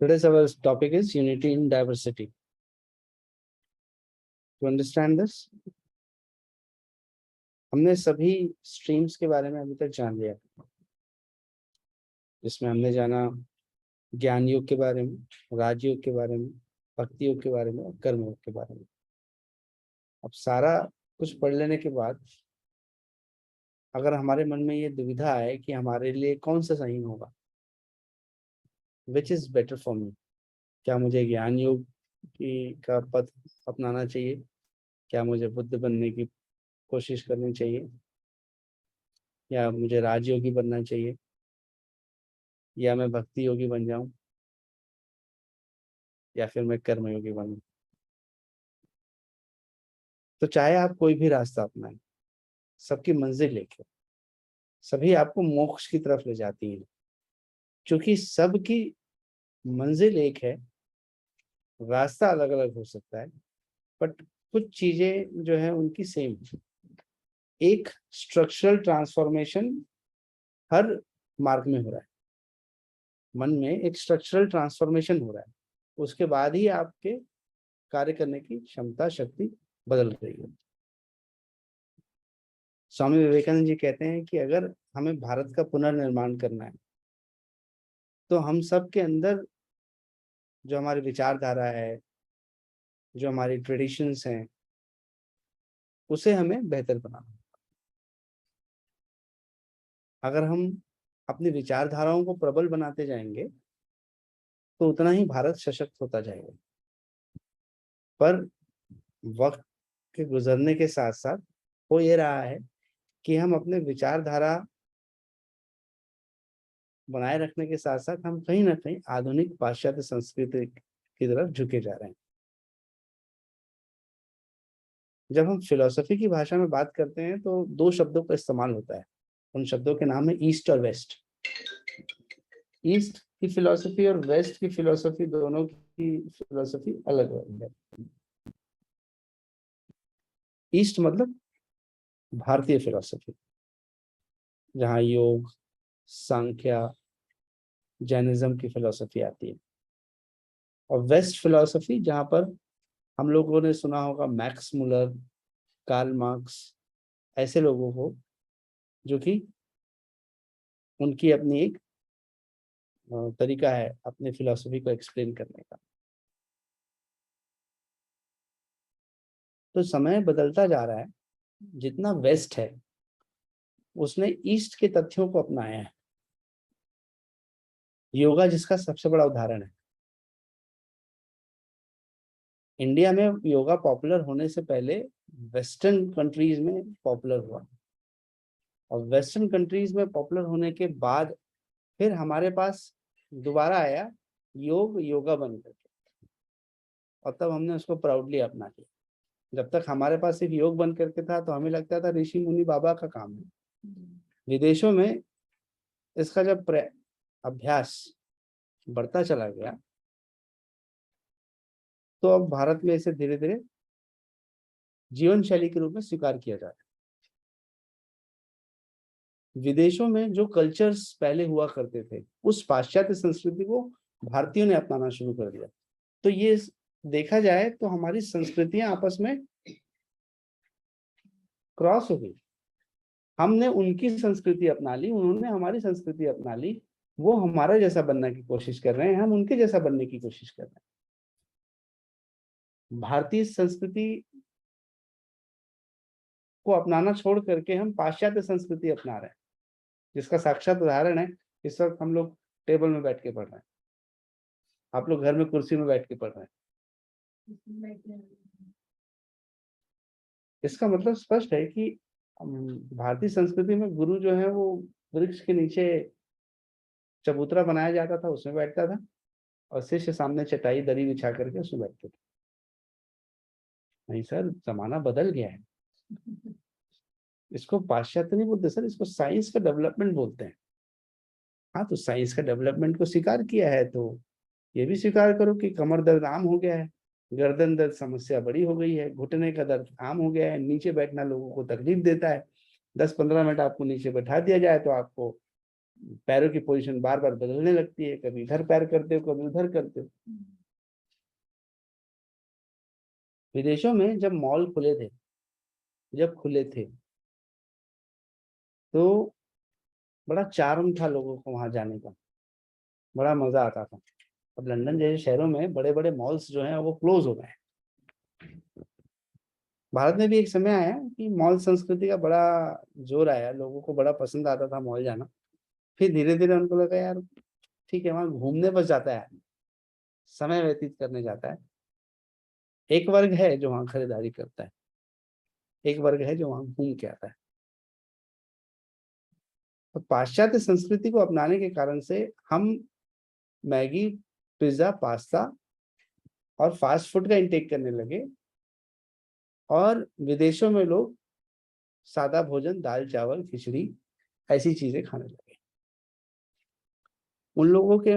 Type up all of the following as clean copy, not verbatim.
Today's our topic is unity in diversity. To understand this, हमने सभी streams के बारे में अभी तक जान लिया, जिसमें हमने जाना ज्ञान योग के बारे में, राजयोग के बारे में, भक्ति योग के बारे में और कर्म योग के बारे में। अब सारा कुछ पढ़ लेने के बाद अगर हमारे मन में ये दुविधा आए कि हमारे लिए कौन सा सही होगा, which is better for me, क्या मुझे ज्ञान योग का पथ अपनाना चाहिए, क्या मुझे बुद्ध बनने की कोशिश करनी चाहिए, या मुझे राजयोगी बनना चाहिए, या मैं भक्ति योगी बन जाऊं, या फिर मैं कर्मयोगी बनूं। तो चाहे आप कोई भी रास्ता अपनाएं, सबकी मंजिल एक है, सभी आपको मोक्ष की तरफ ले जाती है। क्योंकि सबकी मंजिल एक है, रास्ता अलग अलग हो सकता है, बट कुछ चीजें जो है उनकी सेम है। एक स्ट्रक्चरल ट्रांसफॉर्मेशन हर मार्ग में हो रहा है, मन में एक स्ट्रक्चरल ट्रांसफॉर्मेशन हो रहा है, उसके बाद ही आपके कार्य करने की क्षमता शक्ति बदल रही है। स्वामी विवेकानंद जी कहते हैं कि अगर हमें भारत का पुनर्निर्माण करना है तो हम सब के अंदर जो हमारी विचारधारा है, जो हमारी ट्रेडिशंस हैं, उसे हमें बेहतर बनाना। अगर हम अपनी विचारधाराओं को प्रबल बनाते जाएंगे तो उतना ही भारत सशक्त होता जाएगा। पर वक्त के गुजरने के साथ साथ हो ये रहा है कि हम अपने विचारधारा बनाए रखने के साथ साथ हम कहीं ना कहीं आधुनिक पाश्चात्य संस्कृति की तरफ झुके जा रहे हैं। जब हम फिलॉसफी की भाषा में बात करते हैं तो दो शब्दों का इस्तेमाल होता है, उन शब्दों के नाम है ईस्ट और वेस्ट। ईस्ट की फिलॉसफी और वेस्ट की फिलॉसफी, दोनों की फिलॉसफी अलग अलग है। ईस्ट मतलब भारतीय फिलॉसफी, जहाँ योग, सांख्य, जैनिज्म की फिलॉसफी आती है, और वेस्ट फिलॉसफी जहाँ पर हम लोगों ने सुना होगा मैक्स मुलर, कार्ल मार्क्स, ऐसे लोगों को जो कि उनकी अपनी एक तरीका है अपने फिलॉसफी को एक्सप्लेन करने का। तो समय बदलता जा रहा है, जितना वेस्ट है उसने ईस्ट के तथ्यों को अपनाया है। योगा जिसका सबसे बड़ा उदाहरण है। इंडिया में योगा पॉपुलर होने से पहले वेस्टर्न कंट्रीज में पॉपुलर हुआ, और वेस्टर्न कंट्रीज में पॉपुलर होने के बाद फिर हमारे पास दोबारा आया योग, योगा बन करके, और तब हमने उसको प्राउडली अपना लिया। जब तक हमारे पास सिर्फ योग बन करके था तो हमें लगता था ऋषि मुनि बाबा का काम है। विदेशों में इसका जब अभ्यास बढ़ता चला गया तो अब भारत में इसे धीरे धीरे जीवन शैली के रूप में स्वीकार किया जा रहा है। विदेशों में जो कल्चर्स पहले हुआ करते थे, उस पाश्चात्य संस्कृति को भारतीयों ने अपनाना शुरू कर दिया। तो ये देखा जाए तो हमारी संस्कृतियां आपस में क्रॉस हो गई। हमने उनकी संस्कृति अपना ली, उन्होंने हमारी संस्कृति अपना ली। वो हमारा जैसा बनने की कोशिश कर रहे हैं, हम उनके जैसा बनने की कोशिश कर रहे हैं। भारतीय संस्कृति को अपनाना छोड़ करके हम पाश्चात्य संस्कृति अपना रहे हैं, जिसका साक्षात उदाहरण है इस वक्त हम लोग टेबल में बैठ के पढ़ रहे हैं, आप लोग घर में कुर्सी में बैठ के पढ़ रहे हैं। इसका मतलब स्पष्ट है कि भारतीय संस्कृति में गुरु जो है वो वृक्ष के नीचे चबूतरा बनाया जाता था, उसमें बैठता था, और शिष्य सामने चटाई दरी बिछा करके उसमें बैठते थे। नहीं सर, जमाना बदल गया है। इसको पाश्चात्य नहीं बोलते सर, इसको साइंस का डेवलपमेंट बोलते हैं। हाँ, तो साइंस का डेवलपमेंट को स्वीकार किया है तो ये भी स्वीकार करो कि कमर दर्द आम हो गया है, गर्दन दर्द समस्या बड़ी हो गई है, घुटने का दर्द आम हो गया है, नीचे बैठना लोगों को तकलीफ देता है। 10-15 मिनट आपको नीचे बैठा दिया जाए तो आपको पैरों की पोजीशन बार बार बदलने लगती है, कभी इधर पैर करते हो कभी उधर करते हो। विदेशों में जब मॉल खुले थे, जब खुले थे, तो बड़ा चार्म था लोगों को वहां जाने का, बड़ा मजा आता था। अब लंदन जैसे शहरों में बड़े बड़े मॉल्स जो हैं वो क्लोज हो गए हैं। भारत में भी एक समय आया कि मॉल संस्कृति का बड़ा जोर आया, लोगों को बड़ा पसंद आता था मॉल जाना। फिर धीरे धीरे उनको लगा यार ठीक है, वहां घूमने बस जाता है, समय व्यतीत करने जाता है। एक वर्ग है जो वहां खरीदारी करता है, एक वर्ग है जो वहां घूम के आता है। तो पाश्चात्य संस्कृति को अपनाने के कारण से हम मैगी, पिज्जा, पास्ता और फास्ट फूड का इंटेक करने लगे, और विदेशों में लोग सादा भोजन, दाल चावल खिचड़ी ऐसी चीजें खाने लगे। उन लोगों के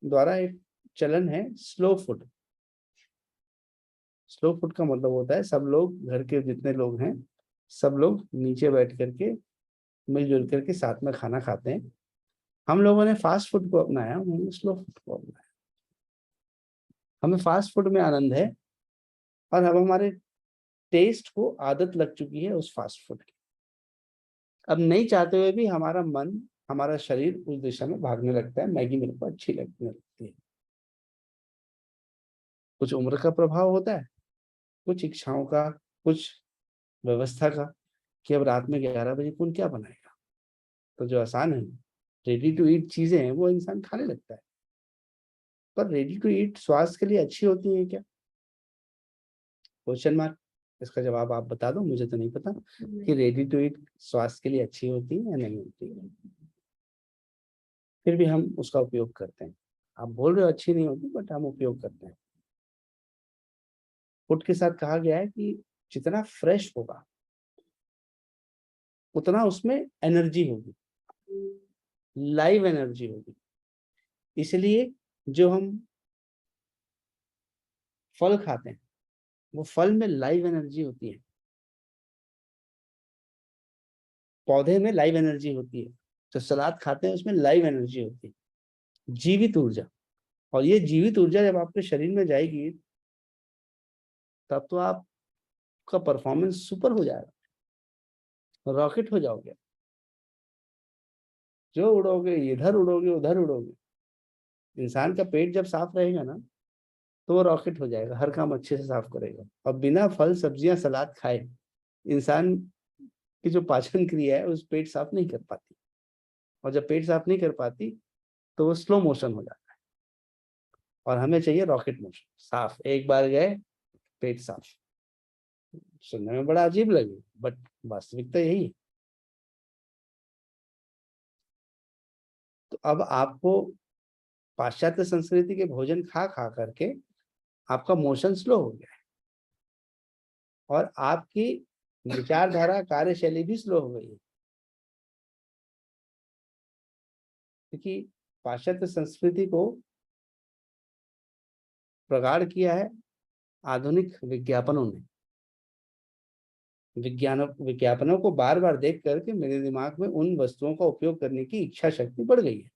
द्वारा एक चलन है स्लो फूड। स्लो फूड का मतलब होता है सब लोग, घर के जितने लोग हैं सब लोग नीचे बैठ करके मिलजुल करके साथ में खाना खाते हैं। हम लोगों ने फास्ट फूड को अपनाया, उन्होंने स्लो फूड को अपनाया। हमें फास्ट फूड में आनंद है, और अब हमारे टेस्ट को आदत लग चुकी है उस फास्ट फूड की। अब नहीं चाहते हुए भी हमारा मन, हमारा शरीर उस दिशा में भागने लगता है, मैगी मेरे को अच्छी लगने लगती है। कुछ उम्र का प्रभाव होता है, कुछ इच्छाओं का, कुछ व्यवस्था का, कि अब रात में 11 बजे कौन क्या बनाएगा। तो जो आसान है, रेडी टू ईट चीजें हैं, वो इंसान खाने लगता है। पर रेडी टू ईट स्वास्थ्य के लिए अच्छी होती है क्या? Question mark. इसका जवाब आप बता दो, मुझे तो नहीं पता कि रेडी टू ईट स्वास्थ्य के लिए अच्छी होती है या नहीं होती है। फिर भी हम उसका उपयोग करते हैं। आप बोल रहे हो अच्छी नहीं होती, बट हम उपयोग करते हैं। फूड के साथ कहा गया है कि जितना फ्रेश होगा उतना उसमें एनर्जी होगी, लाइव एनर्जी होगी। इसलिए जो हम फल खाते हैं, वो फल में लाइव एनर्जी होती है, पौधे में लाइव एनर्जी होती है। जो सलाद खाते हैं उसमें लाइव एनर्जी होती है, जीवित ऊर्जा। और ये जीवित ऊर्जा जब आपके शरीर में जाएगी, तब तो आपका परफॉर्मेंस सुपर हो जाएगा, रॉकेट हो जाओगे। जो उड़ोगे, इधर उड़ोगे उधर उड़ोगे। इंसान का पेट जब साफ रहेगा ना, तो वो रॉकेट हो जाएगा, हर काम अच्छे से साफ करेगा। और बिना फल सब्जियां सलाद खाए इंसान की जो पाचन क्रिया है उस पेट साफ नहीं कर पाती। और जब पेट साफ नहीं कर पाती तो वो स्लो मोशन हो जाता है। और हमें चाहिए रॉकेट मोशन, साफ, एक बार गए पेट साफ। सुनने में बड़ा अजीब लगे, बट वास्तविकता यही है। तो अब आपको पाश्चात्य संस्कृति के भोजन खा खा करके आपका मोशन स्लो हो गया है, और आपकी विचारधारा, कार्यशैली भी स्लो हो गई है। क्योंकि पाश्चात्य संस्कृति को प्रगाढ़ किया है आधुनिक विज्ञापनों ने। विज्ञापनों को बार बार देख करके मेरे दिमाग में उन वस्तुओं का उपयोग करने की इच्छा शक्ति बढ़ गई है।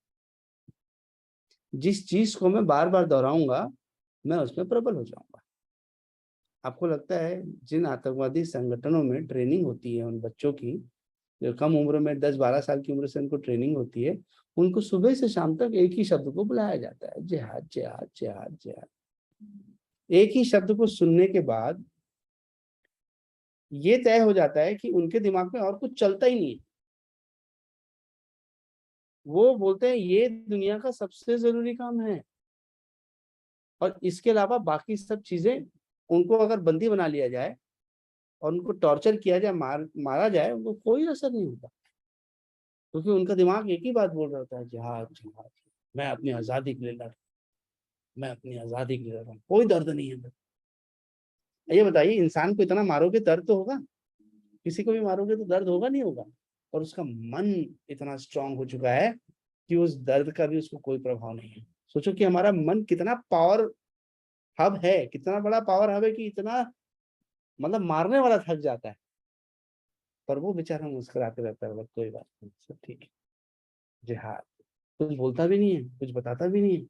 जिस चीज को मैं बार बार दोहराऊंगा, मैं उसमें प्रबल हो जाऊंगा। आपको लगता है जिन आतंकवादी संगठनों में ट्रेनिंग होती है उन बच्चों की, जो कम उम्र में 10-12 साल की उम्र से उनको ट्रेनिंग होती है, उनको सुबह से शाम तक एक ही शब्द को बुलाया जाता है, जिहाद जिहाद जिहाद जिहाद। एक ही शब्द को सुनने के बाद ये तय हो जाता है कि उनके दिमाग में और कुछ चलता ही नहीं है। वो बोलते हैं ये दुनिया का सबसे जरूरी काम है, और इसके अलावा बाकी सब चीजें, उनको अगर बंदी बना लिया जाए और उनको टॉर्चर किया जाए, मारा जाए, उनको कोई असर नहीं होता। क्योंकि उनका दिमाग एक ही बात बोल रहा होता है, जिहाद जिहाद, मैं अपनी आजादी के लिए लड़, मैं अपनी आजादी के लिए लड़ रहा हूँ, कोई दर्द नहीं है। ये बताइए, इंसान को इतना मारोगे दर्द तो होगा? किसी को भी मारोगे तो दर्द होगा नहीं होगा? और उसका मन इतना स्ट्रांग हो चुका है कि उस दर्द का भी उसको कोई प्रभाव नहीं है। सोचो कि हमारा मन कितना पावर हब है, कितना बड़ा पावर हब है, कि इतना मतलब मारने वाला थक जाता है, पर वो बेचारा मुस्कुराते रहता है, कोई बात नहीं, सब ठीक है, जिहाद। कुछ बोलता भी नहीं है, कुछ बताता भी नहीं है,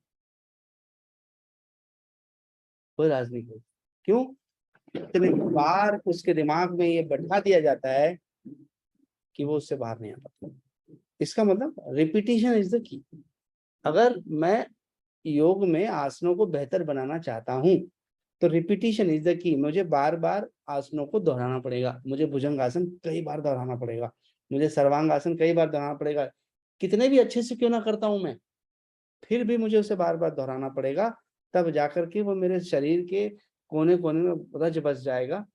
कोई राज नहीं खोलता। क्यों? इतने बार उसके दिमाग में ये बैठा दिया जाता है कि वो उससे बाहर नहीं आ पाता। इसका मतलब रिपीटिशन इज द की। अगर मैं योग में आसनों को बेहतर बनाना चाहता हूं तो रिपीटिशन इज द की। मुझे बार बार आसनों को दोहराना पड़ेगा, मुझे भुजंगासन कई बार दोहराना पड़ेगा, मुझे सर्वांगासन कई बार दोहराना पड़ेगा। कितने भी अच्छे से क्यों ना करता हूं मैं, फिर भी मुझे उसे बार बार दोहराना पड़ेगा। तब जाकर के वो मेरे शरीर के कोने कोने में रच बस जाएगा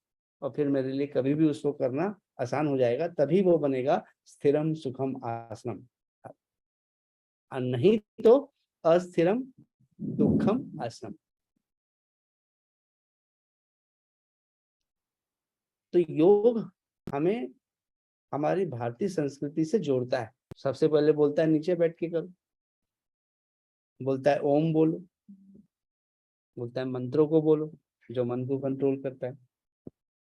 और फिर मेरे लिए कभी भी उसको करना आसान हो जाएगा। तभी वो बनेगा स्थिरम सुखम आसनम, और नहीं तो अस्थिरम दुखम आसनम। तो योग हमें हमारी भारतीय संस्कृति से जोड़ता है। सबसे पहले बोलता है नीचे बैठ के करो, बोलता है ओम बोलो, बोलता है मंत्रों को बोलो जो मन को कंट्रोल करता है,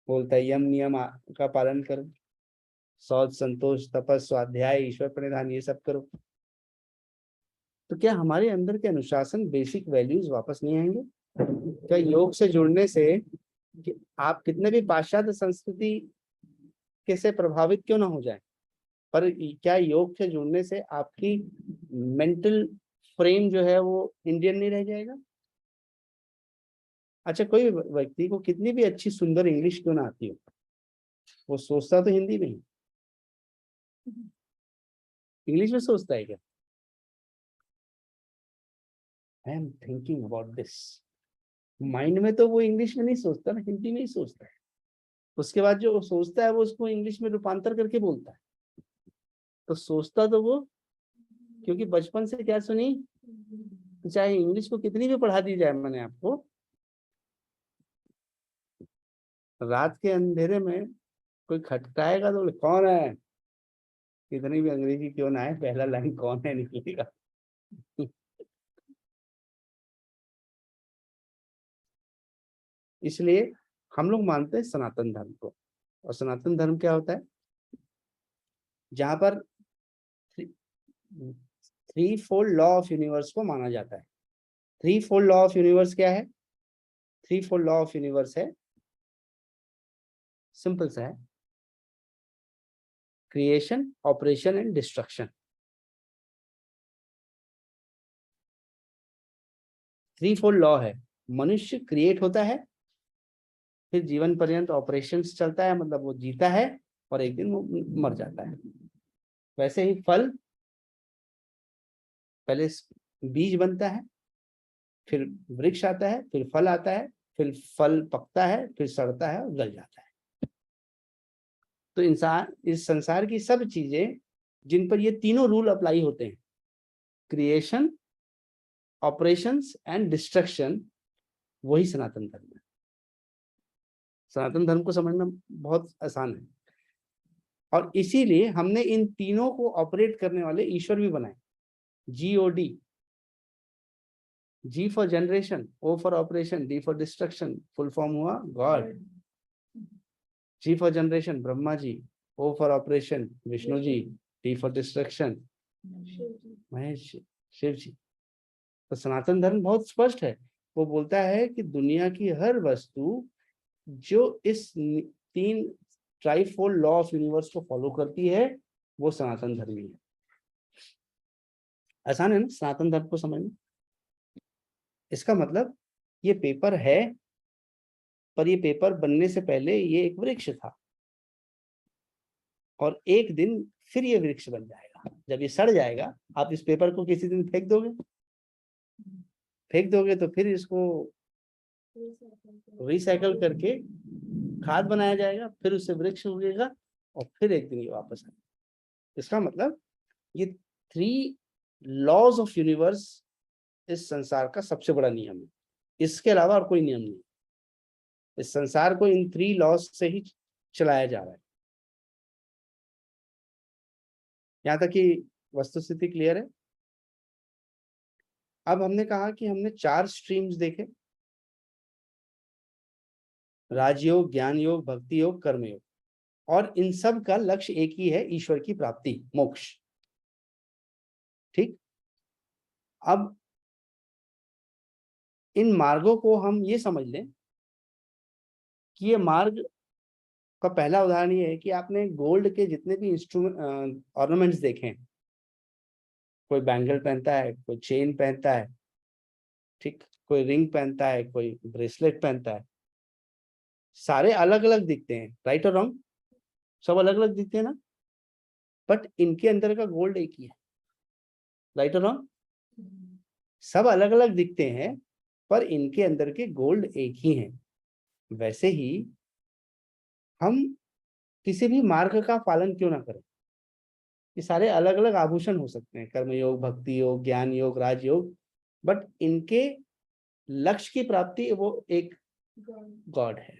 बोलता है यम नियम का पालन करो, शौच संतोष तपस स्वाध्याय ईश्वर प्रणिधान ये सब करो। तो क्या हमारे अंदर के अनुशासन बेसिक वैल्यूज वापस नहीं आएंगे? क्या योग से जुड़ने से कि आप कितने भी पाश्चात्य संस्कृति के से प्रभावित क्यों ना हो जाए, पर क्या योग से जुड़ने से आपकी मेंटल फ्रेम जो है वो इंडियन नहीं रह जाएगा? अच्छा, कोई व्यक्ति को कितनी भी अच्छी सुंदर इंग्लिश क्यों ना आती हो, वो सोचता तो हिंदी में ही, इंग्लिश में सोचता है क्या? I am thinking about this, mind में तो वो इंग्लिश में नहीं सोचता ना, हिंदी में ही सोचता है। उसके बाद जो सोचता है वो उसको इंग्लिश में रूपांतर करके बोलता है। तो सोचता तो वो, क्योंकि बचपन से क्या सुनी, चाहे इंग्लिश को कितनी भी पढ़ा दी जाए, मैंने आपको रात के अंधेरे में कोई खटकाएगा तो कौन है, कितनी भी अंग्रेजी क्यों ना है, पहला लाइन कौन है निकलेगा। इसलिए हम लोग मानते हैं सनातन धर्म को। और सनातन धर्म क्या होता है? जहां पर three fold law of universe को माना जाता है। Three fold law of universe क्या है? Three fold law of universe है, सिंपल सा है, creation operation and destruction. Three fold law है, मनुष्य क्रिएट होता है, फिर जीवन पर्यंत ऑपरेशंस चलता है, मतलब वो जीता है और एक दिन वो मर जाता है। वैसे ही फल, पहले बीज बनता है, फिर वृक्ष आता है, फिर फल आता है, फिर फल पकता है, फिर सड़ता है और गल जाता है। तो इंसान, इस संसार की सब चीजें जिन पर ये तीनों रूल अप्लाई होते हैं, क्रिएशन ऑपरेशंस एंड डिस्ट्रक्शन, वही सनातन धर्म है। सनातन धर्म को समझना बहुत आसान है, और इसीलिए हमने इन तीनों को ऑपरेट करने वाले ईश्वर भी बनाए। GOD, G for generation, O for operation, D for destruction, full form हुआ God. G for generation Brahma ji, O for operation Vishnu ji, D for destruction Mahesh Shiva ji. तो सनातन धर्म बहुत स्पष्ट है, वो बोलता है कि दुनिया की हर वस्तु जो इस तीन ट्राइफोल्ड लॉ ऑफ यूनिवर्स को फॉलो करती है वो सनातन धर्मी है। आसान है ना सनातन धर्म को समझना? इसका मतलब ये पेपर है, पर ये पेपर बनने से पहले ये एक वृक्ष था, और एक दिन फिर ये वृक्ष बन जाएगा। जब ये सड़ जाएगा, आप इस पेपर को किसी दिन फेंक दोगे, फेंक दोगे तो फिर इसको रिसाइकल करके खाद बनाया जाएगा, फिर उससे वृक्ष उगेगा और फिर एक दिन ये वापस आएगा। इसका मतलब ये थ्री लॉज ऑफ यूनिवर्स इस संसार का सबसे बड़ा नियम है, इसके अलावा और कोई नियम नहीं। इस संसार को इन थ्री लॉज से ही चलाया जा रहा है। यहां तक कि वस्तुस्थिति क्लियर है? अब हमने कहा कि हमने 4 स्ट्रीम्स देखे, राजयोग, ज्ञान योग, भक्ति योग, कर्म योग, और इन सब का लक्ष्य एक ही है, ईश्वर की प्राप्ति, मोक्ष। ठीक, अब इन मार्गों को हम ये समझ लें कि ये मार्ग का पहला उदाहरण ये है कि आपने गोल्ड के जितने भी इंस्ट्रूमेंट ऑर्नामेंट्स देखे हैं, कोई बैंगल पहनता है, कोई चेन पहनता है, ठीक, कोई रिंग पहनता है, कोई ब्रेसलेट पहनता है, सारे अलग अलग दिखते हैं, राइट और रॉन्ग, सब अलग अलग दिखते हैं ना, बट इनके अंदर का गोल्ड एक ही है, राइट और रॉन्ग, सब अलग अलग दिखते हैं पर इनके अंदर के गोल्ड एक ही हैं। वैसे ही हम किसी भी मार्ग का पालन क्यों ना करें, ये सारे अलग अलग आभूषण हो सकते हैं, कर्मयोग, भक्ति योग, ज्ञान योग, राजयोग, बट इनके लक्ष्य की प्राप्ति वो एक गॉड है,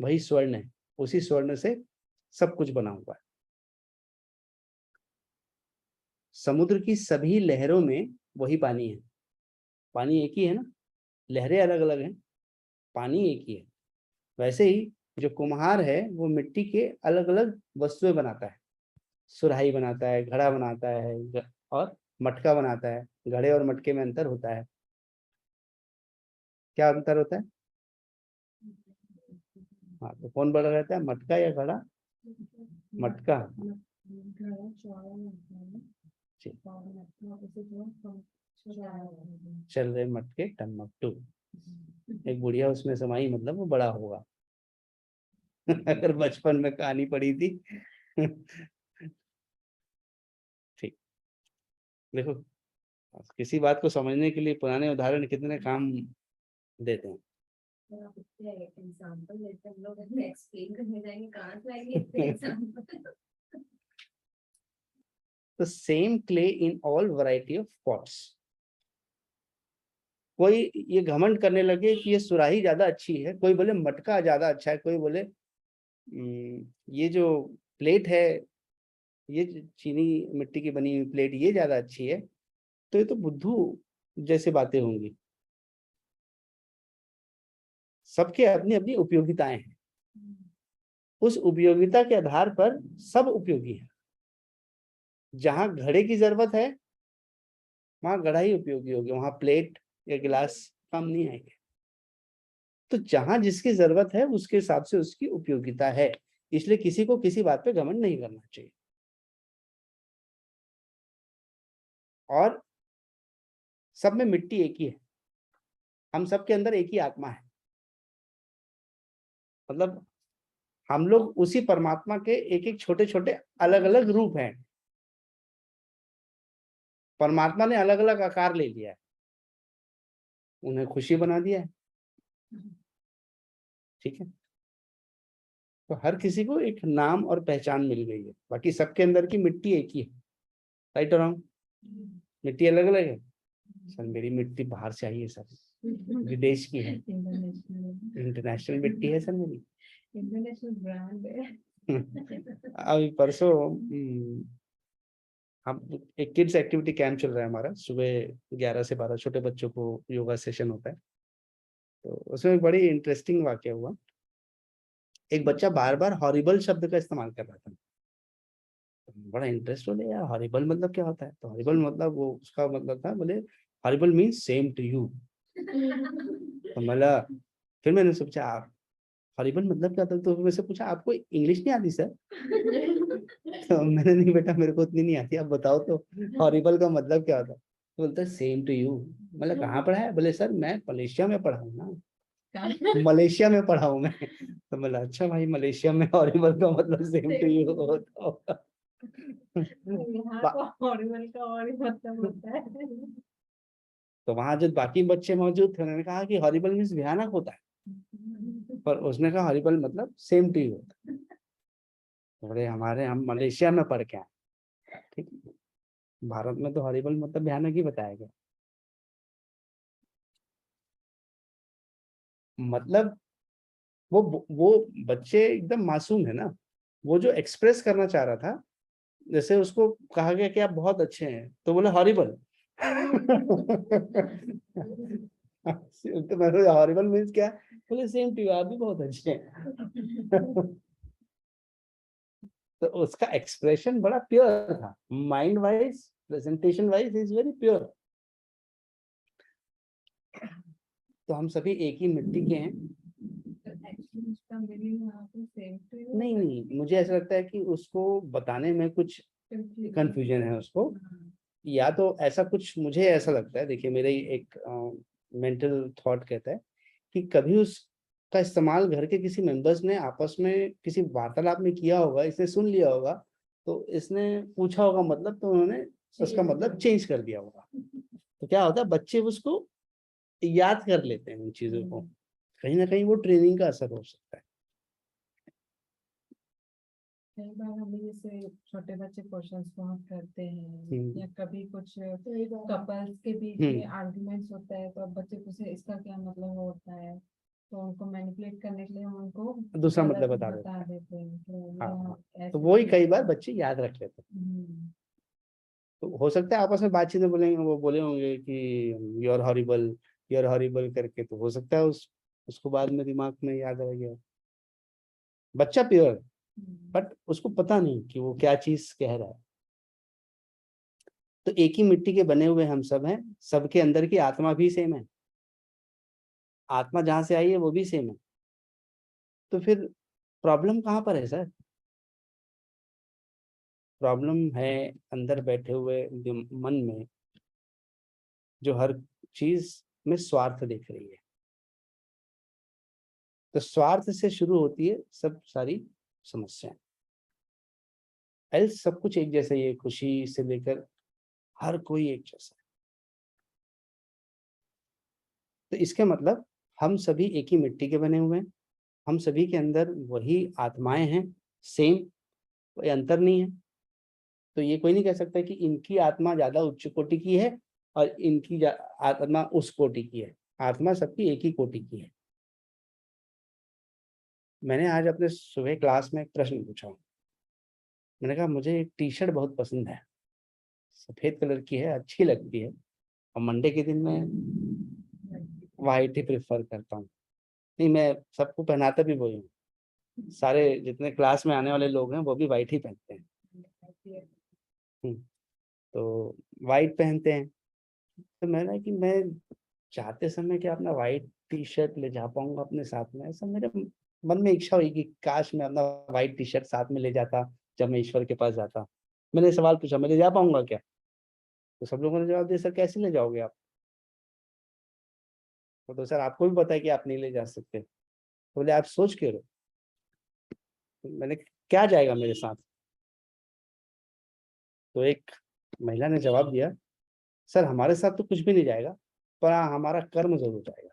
वही स्वर्ण है, उसी स्वर्ण से सब कुछ बना हुआ है। समुद्र की सभी लहरों में वही पानी है, पानी एक ही है ना, लहरें अलग अलग हैं, पानी एक ही है। वैसे ही जो कुम्हार है वो मिट्टी के अलग अलग वस्तुएं बनाता है, सुराही बनाता है, घड़ा बनाता है और मटका बनाता है। घड़े और मटके में अंतर होता है, क्या अंतर होता है? हाँ, तो कौन बड़ा रहता है, मटका या घड़ा? मटका। चल रहे मटके टमकटू, एक बुढ़िया उसमें समाई, मतलब वो बड़ा होगा। अगर बचपन में कहानी पढ़ी थी। ठीक, देखो किसी बात को समझने के लिए पुराने उदाहरण कितने काम देते हैं। एग्जाम्पल लेते हम लोग, एक्सप्लेन करने जाएंगे, कहाँ से आएंगे इतने example. The same clay in all variety of pots. कोई ये घमंड करने लगे कि ये सुराही ज्यादा अच्छी है, कोई बोले मटका ज्यादा अच्छा है, कोई बोले ये जो प्लेट है, ये चीनी मिट्टी की बनी हुई प्लेट ये ज्यादा अच्छी है, तो ये तो बुद्धू जैसे बातें होंगी। सबके अपनी अपनी उपयोगिताएं हैं, उस उपयोगिता के आधार पर सब उपयोगी है। जहां घड़े की जरूरत है वहां घड़ा ही उपयोगी होगी, वहां प्लेट या गिलास काम नहीं आएंगे। तो जहां जिसकी जरूरत है उसके हिसाब से उसकी उपयोगिता है, इसलिए किसी को किसी बात पे घमंड नहीं करना चाहिए। और सब में मिट्टी एक ही है, हम सब के अंदर एक ही आत्मा है, मतलब हम लोग उसी परमात्मा के एक एक छोटे छोटे अलग अलग रूप हैं। परमात्मा ने अलग अलग आकार ले लिया है, उन्हें खुशी बना दिया है, ठीक है। तो हर किसी को एक नाम और पहचान मिल गई है, बाकी सबके अंदर की मिट्टी एक ही है, राइट और रॉन्ग? मिट्टी अलग अलग है। सर मेरी मिट्टी बाहर से आई है सर, विदेश की है, इंटरनेशनल मिट्टी है सर मेरी, इंटरनेशनल ब्रांड है। अभी परसों हम एक किड्स एक्टिविटी कैंप चल रहा है हमारा, सुबह 11 से 12 छोटे बच्चों को योगा सेशन होता है। तो उसमें एक बड़ी इंटरेस्टिंग वाकया हुआ, एक बच्चा बार बार हॉरिबल शब्द का इस्तेमाल कर रहा था। बड़ा इंटरेस्ट हो गया, यार हॉरिबल मतलब क्या होता है? तो हॉरिबल मतलब वो उसका मतलब था, बोले horrible means same to you. तो मतलब फिर मैंने सोचा आप हॉरिबल मतलब क्या था, तो मेरे से पूछा आपको इंग्लिश नहीं आती सर? तो मैंने, नहीं बेटा मेरे को उतनी नहीं आती, आप बताओ तो हॉरिबल का मतलब क्या होता है? तो बोलता है सेम टू यू। मतलब कहाँ पढ़ा है? बोले सर मैं मलेशिया में पढ़ा हूँ ना, मलेशिया में पढ़ा हूँ मैं। तो बोला अच्छा भाई, मलेशिया में हॉरिबल का मतलब सेम टू यू होता होगा। हॉरिबल का और मतलब होता है। तो वहां जो बाकी बच्चे मौजूद थे उन्होंने कहा कि हॉरिबल मीन्स भयानक होता है, पर उसने कहा हॉरिबल मतलब सेम टू यू होता है। बोले हमारे हम मलेशिया में पढ़ के आए, ठीक, भारत में तो हॉरिबल मतलब भयानक ही बताया गया। मतलब वो बच्चे एकदम मासूम है ना, वो जो एक्सप्रेस करना चाह रहा था, जैसे उसको कहा गया कि आप बहुत अच्छे हैं, तो बोले हॉरिबल। तो मैंने हॉरिबल मीन्स क्या? बोले सेम टू यू, आप भी बहुत अच्छे हैं। तो उसका एक्सप्रेशन बड़ा प्योर था, mind wise presentation wise is very pure. तो हम सभी एक ही मिट्टी के हैं। नहीं नहीं, मुझे ऐसा लगता है कि उसको बताने में कुछ कंफ्यूजन है उसको, या तो ऐसा कुछ, मुझे ऐसा लगता है, देखिए मेरे एक मेंटल थॉट कहता है कि कभी उसका इस्तेमाल घर के किसी मेंबर्स ने आपस में किसी वार्तालाप में किया होगा, इसने सुन लिया होगा, तो इसने पूछा होगा मतलब, तो उन्होंने उसका मतलब चेंज कर दिया होगा। तो क्या होता है, बच्चे उसको याद कर लेते हैं उन चीजों को, कहीं ना कहीं वो ट्रेनिंग का असर हो सकता है। कई बार हमें जैसे छोटे बच्चे क्वेश्चंस बहुत करते हैं, या कभी कुछ कपल्स के बीच में आर्गुमेंट्स होता है, तो अब बच्चे पूछे इसका क्या मतलब होता है, तो उनको मैनिपुलेट करने के लिए हम उनको दूसरा मतलब बता देते हैं कि हाँ, तो वही कई बार बच्चे याद रख लेते हैं। तो हो सकता है आपस में बातचीत में बोलेंगे, वो बोले होंगे कि यू आर हॉरिबल करके, तो हो सकता है उसको बाद में दिमाग में याद रह गया। बच्चा प्योर, बट उसको पता नहीं कि वो क्या चीज कह रहा है। तो एक ही मिट्टी के बने हुए हम सब हैं, सबके अंदर की आत्मा भी सेम है, आत्मा जहां से आई है वो भी सेम है। तो फिर प्रॉब्लम कहाँ पर है सर? प्रॉब्लम है अंदर बैठे हुए मन में, जो हर चीज में स्वार्थ देख रही है। तो स्वार्थ से शुरू होती है सब सारी समस्याएं। एल्स सब कुछ एक जैसा ही है, खुशी से लेकर हर कोई एक जैसा है। तो इसके मतलब हम सभी एक ही मिट्टी के बने हुए हैं, हम सभी के अंदर वही आत्माएं हैं, सेम, कोई अंतर नहीं है। तो ये कोई नहीं कह सकता कि इनकी आत्मा ज्यादा उच्च कोटि की है और इनकी आत्मा उस कोटि की है। आत्मा सबकी एक ही कोटि की है। मैंने आज अपने सुबह क्लास में एक प्रश्न पूछा। मैंने कहा मुझे एक टी शर्ट बहुत पसंद है, सफेद कलर की है, अच्छी लगती है, और मंडे के दिन मैं वाइट ही प्रेफर करता हूँ। नहीं, मैं सबको पहनाता भी वही हूँ, सारे जितने क्लास में आने वाले लोग हैं वो भी वाइट ही पहनते हैं। तो वाइट पहनते हैं। तो मैंने कि मैं जाते समय क्या अपना वाइट टी शर्ट ले जा पाऊंगा अपने साथ में? ऐसा मेरे मन में इच्छा हुई कि काश मैं अपना वाइट टी शर्ट साथ में ले जाता जब मैं ईश्वर के पास जाता। मैंने सवाल पूछा, मैं ले जा पाऊंगा क्या? तो सब लोगों ने जवाब दिया, सर कैसे ले जाओगे आप? तो सर आपको भी पता है कि आप नहीं ले जा सकते। तो बोले आप सोच के रहो। तो मैंने, क्या जाएगा मेरे साथ? तो एक महिला ने जवाब दिया, सर हमारे साथ तो कुछ भी नहीं जाएगा, पर हाँ, हमारा कर्म जरूर जाएगा।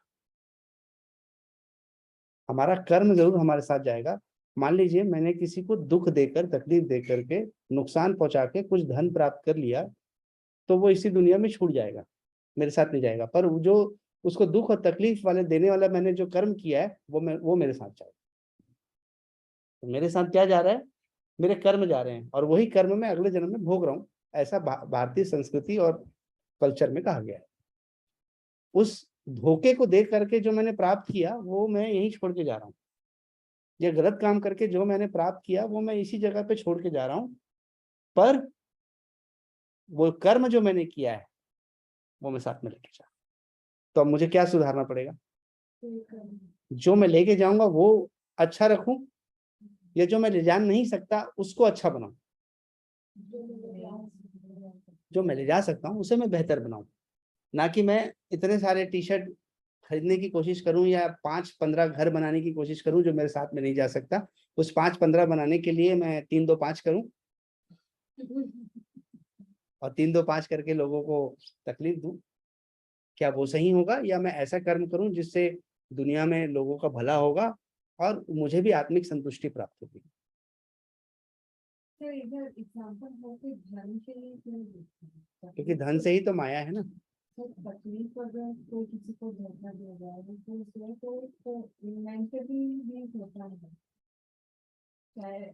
हमारा कर्म जरूर हमारे साथ जाएगा। मान लीजिए मैंने किसी को दुख देकर, तकलीफ देकर के, नुकसान पहुंचा के कुछ धन प्राप्त कर लिया, तो वो इसी दुनिया में छूट जाएगा, मेरे साथ नहीं जाएगा। पर जो उसको दुख और तकलीफ वाले देने वाला मैंने जो कर्म किया है, वो मेरे साथ जाएगा। तो मेरे साथ क्या जा रहा है? मेरे कर्म जा रहे हैं, और वही कर्म मैं अगले जन्म में भोग रहा हूँ। ऐसा भारतीय संस्कृति और कल्चर में कहा गया है। उस धोखे को देख करके जो मैंने प्राप्त किया वो मैं यहीं छोड़ के जा रहा हूँ। ये गलत काम करके जो मैंने प्राप्त किया वो मैं इसी जगह पे छोड़ के जा रहा हूँ। पर वो कर्म जो मैंने किया है वो मैं साथ में लेके जा रहा हूँ। तो अब मुझे क्या सुधारना पड़ेगा? जो मैं लेके जाऊंगा वो अच्छा रखूं, या जो मैं ले जा नहीं सकता उसको अच्छा बनाऊं? जो मैं ले जा सकता हूँ उसे मैं बेहतर बनाऊं। ना कि मैं इतने सारे टी शर्ट खरीदने की कोशिश करूं या 5-15 घर बनाने की कोशिश करूं जो मेरे साथ में नहीं जा सकता। उस 5-15 बनाने के लिए मैं 3-2-5 करूं, और 3-2-5 करके लोगों को तकलीफ दूं। क्या वो सही होगा? या मैं ऐसा कर्म करूं जिससे दुनिया में लोगों का भला होगा और मुझे भी आत्मिक संतुष्टि प्राप्त होगी? तो इधर एग्जांपल है कि धन के लिए क्यों देखते हैं? क्योंकि धन से ही तो माया है ना। तो तकलीफ अगर कोई किसी को धोखा दे जाए तो उसमें तो मेंटली वीक होता है, चाहे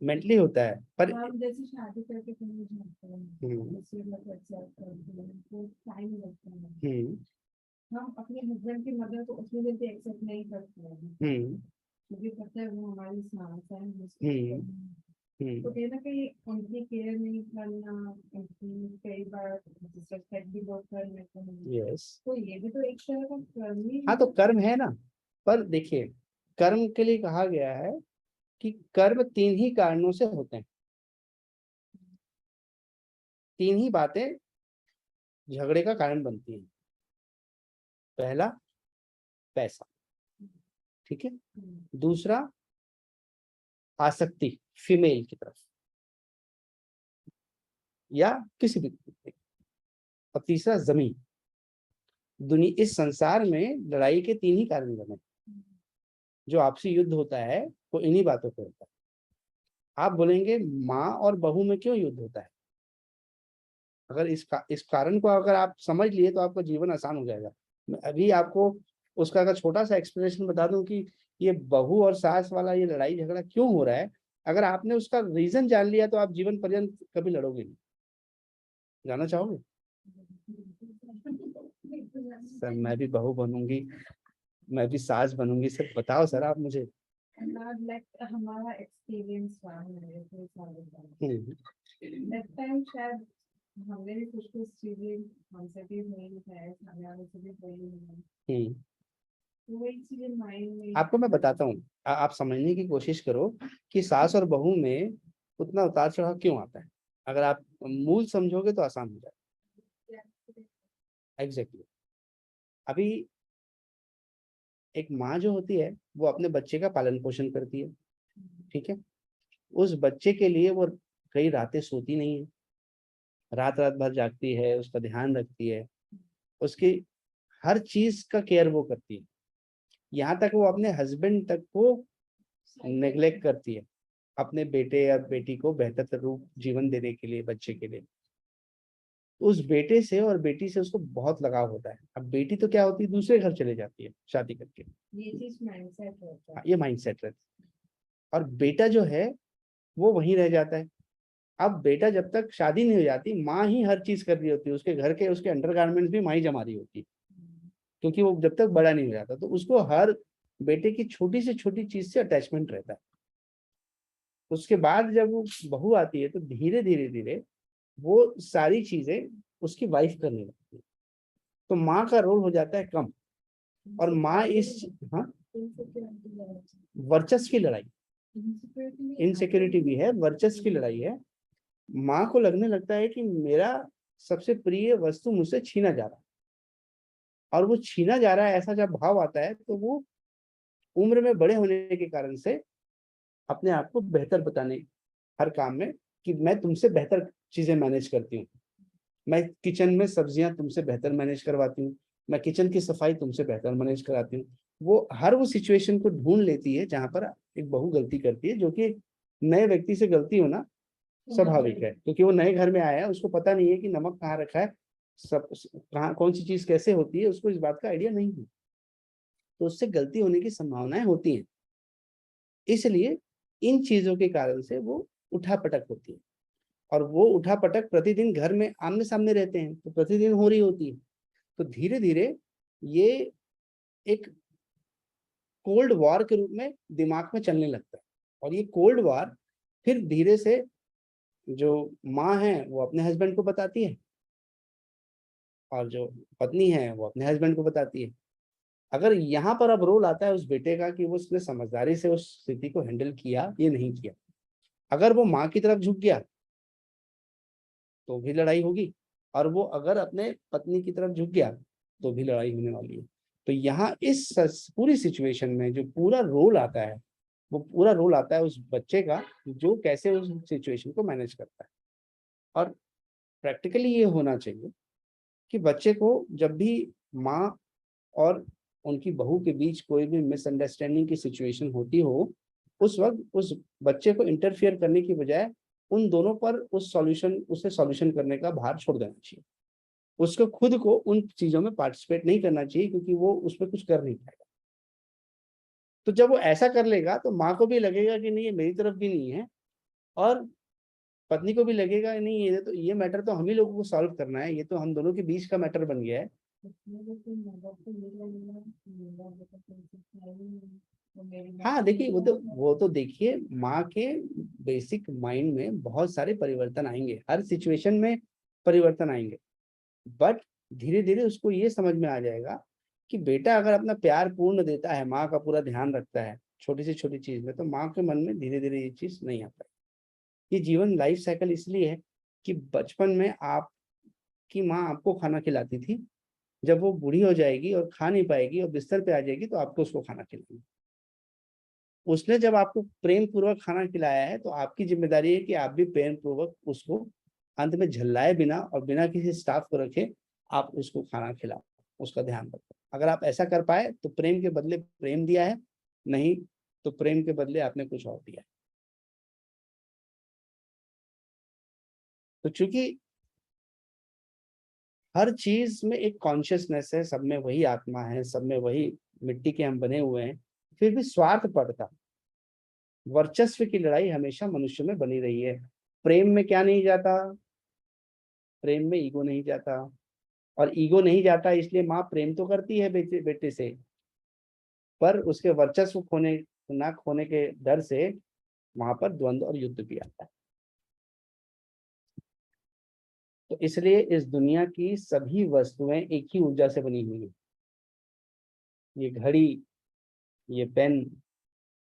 मेंटली होता है, पर हम जैसे शादी करके कहीं जाते हैं, दूसरे लोग एक्सेप्ट करते हैं तो टाइम लगता है। हम अपने हस्बैंड की मदद तो उतनी जल्दी एक्सेप्ट नहीं करते हैं, क्योंकि पता है वो हमारी सांस है। तो कहीं ना कहीं उनकी केयर नहीं करना, उनकी कई बार डिसरेस्पेक्ट भी लोग कर लेते हैं, यस, तो ये भी तो एक तरह का कर्म ही हाँ तो कर्म है ना। पर देखिए, कर्म के लिए कहा गया है कि कर्म 3 ही कारणों से होते हैं। 3 ही बातें झगड़े का कारण बनती हैं। पहला, पैसा, ठीक है। दूसरा, आसक्ति फीमेल की तरफ या किसी भी, और तीसरा जमीन। दुनिया, इस संसार में लड़ाई के 3 ही कारण बने। जो आपसी युद्ध होता है वो इन्हीं बातों पे होता है। आप बोलेंगे माँ और बहू में क्यों युद्ध होता है? अगर इस कारण को अगर आप समझ लिए तो आपका जीवन आसान हो जाएगा। मैं अभी आपको उसका अगर छोटा सा एक्सप्लेनेशन बता दूं कि ये बहू और सास वाला ये लड़ाई झगड़ा क्यों हो रहा है। अगर आपने उसका रीजन जान लिया तो आप जीवन पर्यंत कभी लड़ोगे नहीं। जानना चाहोगे? सर मैं भी बहू बनूंगी, मैं भी सास बनूंगी, सर बताओ सर आप मुझे। लाइक हमारा एक्सपीरियंस रहा है कोई साल का, हम्म, नेक्स्ट टाइम शायद हमने भी कुछ कुछ चीजें हमसे भी हुई है, सामने वाले से भी हुई है, हम्म। तो वही चीजें माइंड में। आपको मैं बताता हूँ, आप समझने की कोशिश करो कि सास और बहू में उतना उतार चढ़ाव क्यों आता है। अगर आप मूल समझोगे तो आसान हो जाएगा। एग्जैक्टली। अभी एक माँ जो होती है वो अपने बच्चे का पालन पोषण करती है, ठीक है। उस बच्चे के लिए वो कई रातें सोती नहीं है, रात रात भर जागती है, उसका ध्यान रखती है, उसकी हर चीज का केयर वो करती है। यहाँ तक वो अपने हस्बैंड तक को नेग्लेक्ट करती है, अपने बेटे या बेटी को बेहतर रूप जीवन देने के लिए, बच्चे के लिए। उस बेटे से और बेटी से उसको बहुत लगाव होता है। अब बेटी तो क्या होती है, दूसरे घर चले जाती है शादी करके। ये चीज माइंडसेट होता है। ये माइंडसेट रहता है। और बेटा जो है वो वहीं रह जाता है। अब बेटा जब तक शादी नहीं हो जाती, माँ ही हर चीज कर रही होती है, उसके घर के उसके अंडरगारमेंट्स भी माँ ही जमा रही होती है, क्योंकि वो जब तक बड़ा नहीं हो जाता। तो उसको हर बेटे की छोटी से छोटी चीज से अटैचमेंट रहता है। उसके बाद जब वो बहू आती है तो धीरे धीरे धीरे वो सारी चीजें उसकी वाइफ करने लगती है। तो माँ का रोल हो जाता है कम। और माँ इस, हाँ, वर्चस्व की लड़ाई, इनसिक्योरिटी भी है, वर्चस्व की लड़ाई है। माँ को लगने लगता है कि मेरा सबसे प्रिय वस्तु मुझसे छीना जा रहा है, और वो छीना जा रहा है ऐसा जब भाव आता है तो वो उम्र में बड़े होने के कारण से अपने आप को बेहतर बताने हर काम में, कि मैं तुमसे बेहतर चीजें मैनेज करती हूँ, मैं किचन में सब्जियां तुमसे बेहतर मैनेज करवाती हूँ, मैं किचन की सफाई तुमसे बेहतर मैनेज कराती हूँ। वो हर वो सिचुएशन को ढूंढ लेती है जहां पर एक बहू गलती करती है, जो कि नए व्यक्ति से गलती होना स्वाभाविक है, क्योंकि वो नए घर में आया है, उसको पता नहीं है कि नमक कहाँ रखा है, सब कहाँ कौन सी चीज कैसे होती है, उसको इस बात का आइडिया नहीं है। तो उससे गलती होने की संभावनाएं होती हैं। इसलिए इन चीजों के कारण से वो उठापटक होती है। और वो उठापटक प्रतिदिन घर में आमने सामने रहते हैं तो प्रतिदिन हो रही होती है। तो धीरे धीरे ये एक कोल्ड वॉर के रूप में दिमाग में चलने लगता है। और ये कोल्ड वॉर फिर धीरे से जो माँ है वो अपने हस्बैंड को बताती है, और जो पत्नी है वो अपने हस्बैंड को बताती है। अगर यहाँ पर अब रोल आता है उस बेटे का कि वो उसने समझदारी से उस स्थिति को हैंडल किया, ये नहीं किया। अगर वो माँ की तरफ झुक गया तो भी लड़ाई होगी, और वो अगर अपने पत्नी की तरफ झुक गया तो भी लड़ाई होने वाली है। तो यहाँ इस पूरी सिचुएशन में जो पूरा रोल आता है, वो पूरा रोल आता है उस बच्चे का, जो कैसे उस सिचुएशन को मैनेज करता है। और प्रैक्टिकली ये होना चाहिए कि बच्चे को जब भी माँ और उनकी बहू के बीच कोई भी मिसअंडरस्टैंडिंग की सिचुएशन होती हो, उस वक्त उस बच्चे को इंटरफियर करने की बजाय उन दोनों पर उसे सॉल्यूशन करने का भार छोड़ देना चाहिए। उसको खुद को उन चीजों में पार्टिसिपेट नहीं करना चाहिए, क्योंकि वो उसमें कुछ कर नहीं पाएगा। तो जब वो ऐसा कर लेगा तो माँ को भी लगेगा कि नहीं ये मेरी तरफ भी नहीं है, और पत्नी को भी लगेगा नहीं ये मैटर तो हम ही लोगों को सॉल्व करना है, ये तो हम दोनों के बीच का मैटर बन गया है। हाँ देखिए, वो तो देखिए, माँ के बेसिक माइंड में बहुत सारे परिवर्तन आएंगे हर सिचुएशन में। परिवर्तन आएंगे, बट धीरे धीरे उसको ये समझ में आ जाएगा कि बेटा अगर अपना प्यार पूर्ण देता है, माँ का पूरा ध्यान रखता है छोटी से छोटी चीज में, तो माँ के मन में धीरे धीरे ये चीज नहीं आता है। ये जीवन लाइफ साइकिल इसलिए है कि बचपन में आपकी माँ आपको खाना खिलाती थी, जब वो बूढ़ी हो जाएगी और खा नहीं पाएगी और बिस्तर पे आ जाएगी तो आपको उसको खाना खिलाएगी। उसने जब आपको प्रेम पूर्वक खाना खिलाया है तो आपकी जिम्मेदारी है कि आप भी प्रेम पूर्वक उसको अंत में झल्लाए बिना और बिना किसी स्टाफ को रखे आप उसको खाना खिलाओ, उसका ध्यान रखो। अगर आप ऐसा कर पाए तो प्रेम के बदले प्रेम दिया है, नहीं तो प्रेम के बदले आपने कुछ और दिया है। तो चूंकि हर चीज में एक कॉन्शियसनेस है, सब में वही आत्मा है, सब में वही मिट्टी के हम बने हुए हैं, फिर भी स्वार्थ पड़ता, वर्चस्व की लड़ाई हमेशा मनुष्य में बनी रही है। प्रेम में क्या नहीं जाता, प्रेम में ईगो नहीं जाता, और ईगो नहीं जाता इसलिए माँ प्रेम तो करती है बेटे बेटे से, पर उसके वर्चस्व खोने ना खोने के डर से वहां पर द्वंद्व और युद्ध भी आता है। तो इसलिए इस दुनिया की सभी वस्तुएं एक ही ऊर्जा से बनी हुई है। ये घड़ी, ये पेन,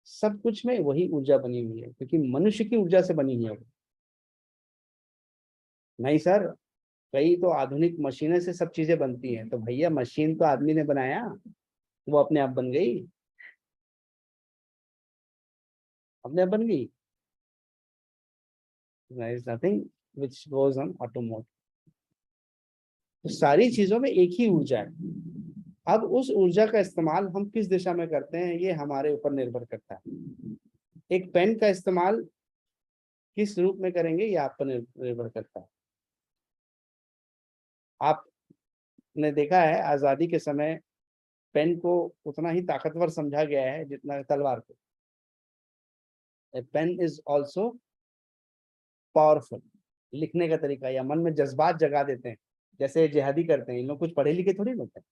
सब कुछ में वही ऊर्जा बनी हुई है, क्योंकि मनुष्य की ऊर्जा से बनी हुई है। नहीं सर, कई तो आधुनिक मशीनें से सब चीजें बनती हैं, तो भैया मशीन तो आदमी ने बनाया, वो अपने आप बन गई, अपने आप बन गई। There is nothing which goes on automatic। तो सारी चीजों में एक ही ऊर्जा है। अब उस ऊर्जा का इस्तेमाल हम किस दिशा में करते हैं ये हमारे ऊपर निर्भर करता है। एक पेन का इस्तेमाल किस रूप में करेंगे ये आप पर निर्भर करता है। आपने देखा है आजादी के समय पेन को उतना ही ताकतवर समझा गया है जितना तलवार को। ए पेन इज ऑल्सो पावरफुल। लिखने का तरीका या मन में जज्बात जगा देते हैं, जैसे जिहादी करते हैं। इन लोग कुछ पढ़े लिखे थोड़ी होते हैं,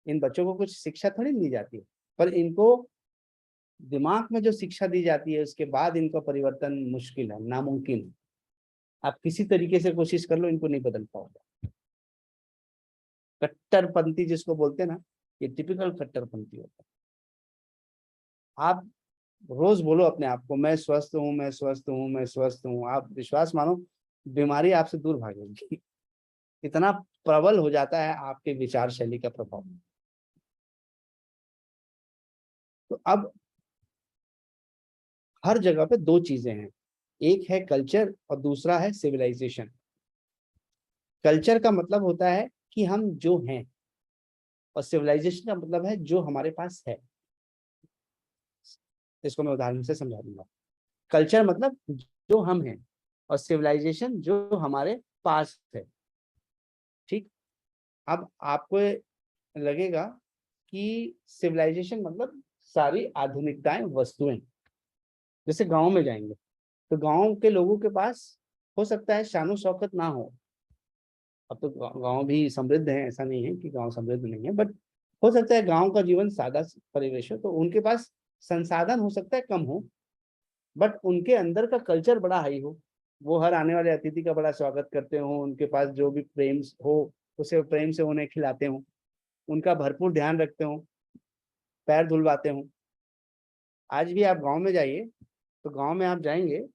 इन बच्चों को कुछ शिक्षा थोड़ी दी जाती है, पर इनको दिमाग में जो शिक्षा दी जाती है उसके बाद इनका परिवर्तन मुश्किल है, नामुमकिन है। आप किसी तरीके से कोशिश कर लो, इनको नहीं बदल पाओगे। कट्टरपंथी जिसको बोलते हैं ना, ये टिपिकल कट्टरपंथी होता है। आप रोज बोलो अपने आप को, मैं स्वस्थ हूँ, मैं स्वस्थ हूँ, मैं स्वस्थ हूँ, आप विश्वास मानो बीमारी आपसे दूर भागेगी। इतना प्रबल हो जाता है आपके विचार शैली का प्रभाव। तो अब हर जगह पे दो चीजें हैं, एक है कल्चर और दूसरा है सिविलाइजेशन। कल्चर का मतलब होता है कि हम जो हैं, और सिविलाइजेशन का मतलब है जो हमारे पास है। इसको मैं उदाहरण से समझा दूंगा। कल्चर मतलब जो हम हैं, और सिविलाइजेशन जो हमारे पास है। ठीक। अब आपको लगेगा कि सिविलाइजेशन मतलब सारी आधुनिकताएं, वस्तुएं। जैसे गांव में जाएंगे तो गांव के लोगों के पास हो सकता है शानो शौकत ना हो। अब तो गांव भी समृद्ध है, ऐसा नहीं है कि गांव समृद्ध नहीं है, बट हो सकता है गांव का जीवन सादा परिवेश हो, तो उनके पास संसाधन हो सकता है कम हो, बट उनके अंदर का कल्चर बड़ा हाई हो। वो हर आने वाले अतिथि का बड़ा स्वागत करते हो, उनके पास जो भी प्रेम हो उसे प्रेम से उन्हें खिलाते हो, उनका भरपूर ध्यान रखते हो, पैर धुलवाते हो। आज भी आप गांव में जाइए, तो गांव में आप जाएंगे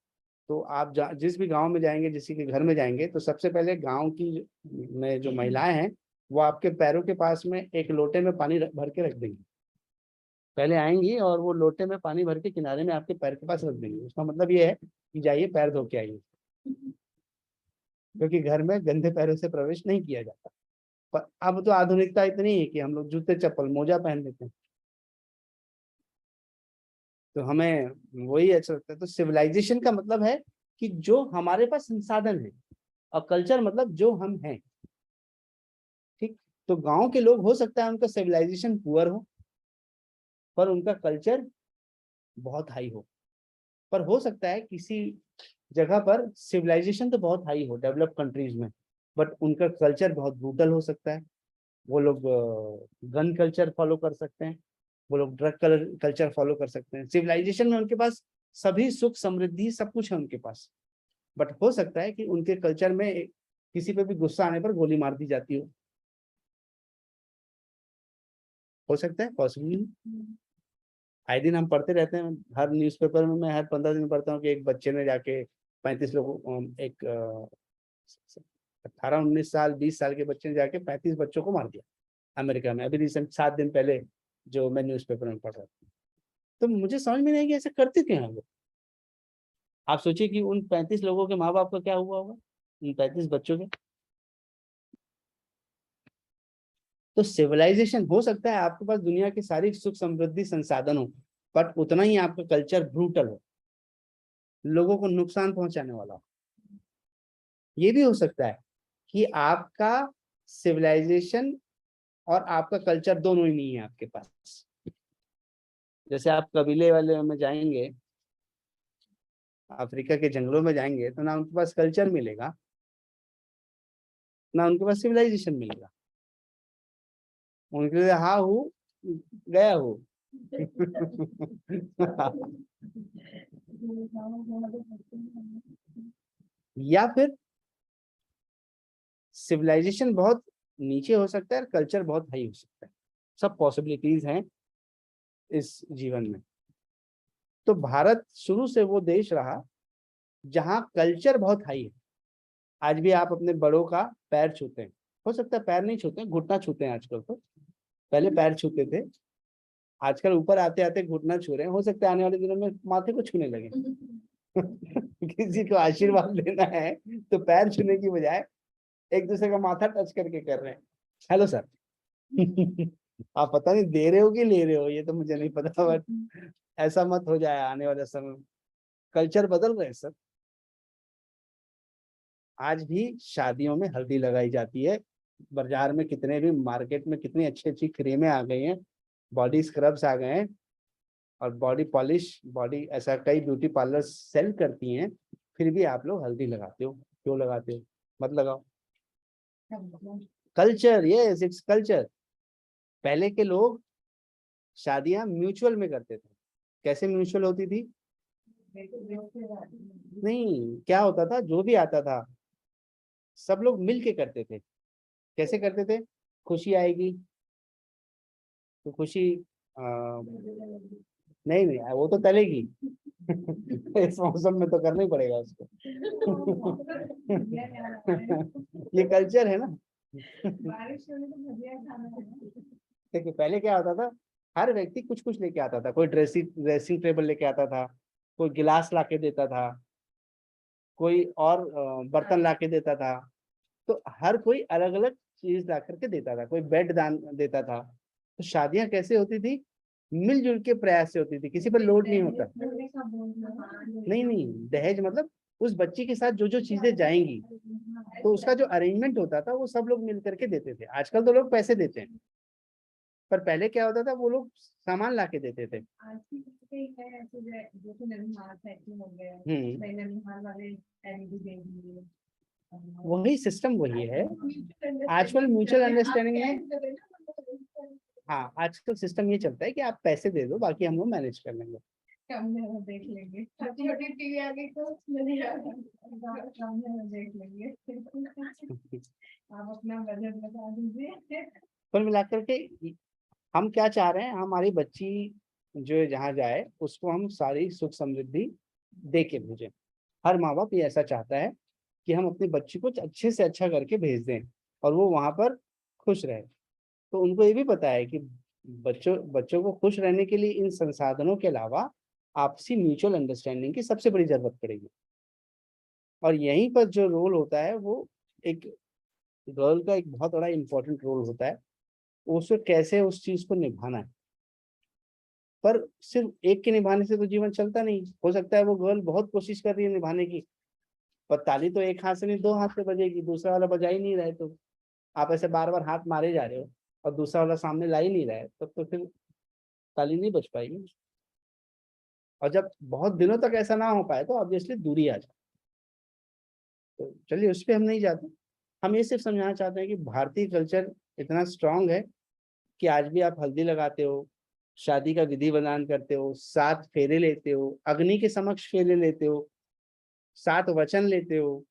तो आप जिस भी गांव में जाएंगे, किसी के घर में जाएंगे, तो सबसे पहले गांव की में जो महिलाएं हैं वो आपके पैरों के पास में एक लोटे में पानी भर के रख देंगी। पहले आएंगी और वो लोटे में पानी भर के किनारे में आपके पैर के पास रख देंगे। उसका मतलब ये है कि जाइए पैर धो के आइए, क्योंकि घर में गंदे पैरों से प्रवेश नहीं किया जाता। पर अब तो आधुनिकता इतनी है कि हम लोग जूते चप्पल मोजा पहन लेते हैं, तो हमें वही अच्छा लगता है। तो सिविलाइजेशन का मतलब है कि जो हमारे पास संसाधन है, और कल्चर मतलब जो हम हैं। ठीक। तो गांव के लोग हो सकता है उनका सिविलाइजेशन पुअर हो, पर उनका कल्चर बहुत हाई हो। पर हो सकता है किसी जगह पर सिविलाइजेशन तो बहुत हाई हो डेवलप कंट्रीज में, बट उनका कल्चर बहुत ब्रूटल हो सकता है। वो लोग गन कल्चर फॉलो कर सकते हैं, वो लोग ड्रग कल्चर फॉलो कर सकते हैं। सिविलाइजेशन में उनके पास सभी सुख समृद्धि सब कुछ है उनके पास, बट हो सकता है कि उनके कल्चर में किसी पे भी गुस्सा आने पर गोली मार दी जाती हो सकता है, पॉसिबल। आए दिन हम पढ़ते रहते हैं, हर न्यूज़पेपर में मैं हर 15 दिन पढ़ता हूँ कि एक बच्चे ने जाके 35 लोगों, एक 18-19 साल 20 साल के बच्चे ने जाके 35 बच्चों को मार दिया अमेरिका में, अभी रिसेंट 7 दिन पहले जो मैं न्यूज़पेपर में पढ़ रहा था। तो मुझे समझ में नहीं आया कि ऐसे करते क्यों हैं लोग। आप सोचिए कि उन 35 लोगों के माँ बाप का क्या हुआ होगा, उन 35 बच्चों के। तो सिविलाइजेशन हो सकता है आपके पास दुनिया की सारी सुख समृद्धि संसाधन हो, बट उतना ही आपका कल्चर ब्रूटल हो, लोगों को नुकसान पहुंचाने वाला हो। ये भी हो सकता है कि आपका सिविलाइजेशन और आपका कल्चर दोनों ही नहीं है आपके पास। जैसे आप कबीले वाले में जाएंगे, अफ्रीका के जंगलों में जाएंगे, तो ना उनके पास कल्चर मिलेगा, ना उनके पास सिविलाइजेशन मिलेगा। उनके लिए हाँ हूँ गया हूँ। या फिर सिविलाइजेशन बहुत नीचे हो सकता है और कल्चर बहुत हाई हो सकता है। सब पॉसिबिलिटीज हैं इस जीवन में। तो भारत शुरू से वो देश रहा जहां कल्चर बहुत हाई है। आज भी आप अपने बड़ों का पैर छूते हैं, हो सकता है पैर नहीं छूते हैं, घुटना छूते हैं आजकल, तो पहले पैर छूते थे, आजकल ऊपर आते आते घुटना छू रहे हैं, हो सकता है आने वाले दिनों में माथे को छूने लगे। किसी को आशीर्वाद देना है तो पैर छूने की बजाय एक दूसरे का माथा टच करके कर रहे हैं, हेलो सर। आप पता नहीं दे रहे हो कि ले रहे हो, ये तो मुझे नहीं पता, बट ऐसा मत हो जाए आने वाले समय में। कल्चर बदल रहे हैं सर। आज भी शादियों में हल्दी लगाई जाती है, बाजार में कितने भी मार्केट में कितनी अच्छी अच्छी क्रीमें आ गई हैं, बॉडी स्क्रब्स आ गए हैं, और बॉडी पॉलिश, बॉडी ऐसा कई ब्यूटी पार्लर सेल करती हैं, फिर भी आप लोग हल्दी लगाते हो। क्यों लगाते हो? मत लगाओ। Culture, yes its culture. पहले के लोग शादियां म्यूचुअल में करते थे। कैसे म्यूचुअल होती थी? नहीं, क्या होता था, जो भी आता था सब लोग मिल के करते थे। कैसे करते थे? खुशी आएगी तो खुशी, नहीं नहीं वो तो तलेगी। इस मौसम में तो करना ही पड़ेगा उसको। ये कल्चर है ना। देखिए पहले क्या होता था, हर व्यक्ति कुछ कुछ लेके आता था, कोई ड्रेसिंग टेबल लेके आता था, कोई गिलास ला के देता था, कोई और बर्तन ला के देता था। तो हर कोई अलग अलग चीज ला करके देता था, कोई बेड दान देता था। तो शादियां कैसे होती थी? मिलजुल के प्रयास से होती थी, किसी पर लोड नहीं होता। नहीं नहीं, दहेज मतलब उस बच्ची के साथ जो जो चीजें जाएंगी, तो उसका जो अरेंजमेंट होता था वो सब लोग मिल करके देते थे। आजकल तो लोग पैसे देते हैं, पर पहले क्या होता था, वो लोग सामान ला के देते थे। वही सिस्टम वही है। आजकल म्यूचुअल अंडरस्टैंडिंग में, हाँ आजकल सिस्टम ये चलता है कि आप पैसे दे दो, बाकी हम लोग मैनेज कर लेंगे। कैमरे में देख लेंगे, छोटी छोटी टीवी आ गई तो उसमें कैमरे में देख लेंगे। आप अपना बजट बता दीजिए। कुल मिलाकर के हम क्या चाह रहे हैं, हमारी बच्ची जो जहाँ जाए उसको हम सारी सुख समृद्धि दे के भेजें। हर माँ बाप ये ऐसा चाहता है कि हम अपनी बच्ची को अच्छे से अच्छा करके भेज दें और वो वहां पर खुश रहे। तो उनको ये भी पता है कि बच्चों बच्चों को खुश रहने के लिए इन संसाधनों के अलावा आपसी म्यूचुअल अंडरस्टैंडिंग की सबसे बड़ी जरूरत पड़ेगी। और यहीं पर जो रोल होता है वो एक गर्ल का एक बहुत बड़ा इंपॉर्टेंट रोल होता है, उसको कैसे उस चीज को निभाना है। पर सिर्फ एक के निभाने से तो जीवन चलता नहीं। हो सकता है वो गर्ल बहुत कोशिश कर रही है निभाने की, पर ताली तो एक हाथ से नहीं 2 हाथ से बजेगी, दूसरा वाला बजा ही नहीं रहे, तो आप ऐसे बार बार हाथ मारे जा रहे हो और दूसरा वाला सामने ला ही नहीं रहा है, तब तो फिर ताली नहीं बज पाएगी। और जब बहुत दिनों तक ऐसा ना हो पाए तो ऑब्वियसली दूरी आ जाए। तो चलिए उस पर हम नहीं जाते, हम ये सिर्फ समझाना चाहते हैं कि भारतीय कल्चर इतना स्ट्रांग है कि आज भी आप हल्दी लगाते हो, शादी का विधि विधान करते हो, 7 फेरे लेते हो, अग्नि के समक्ष फेरे लेते हो, 7 वचन लेते हो,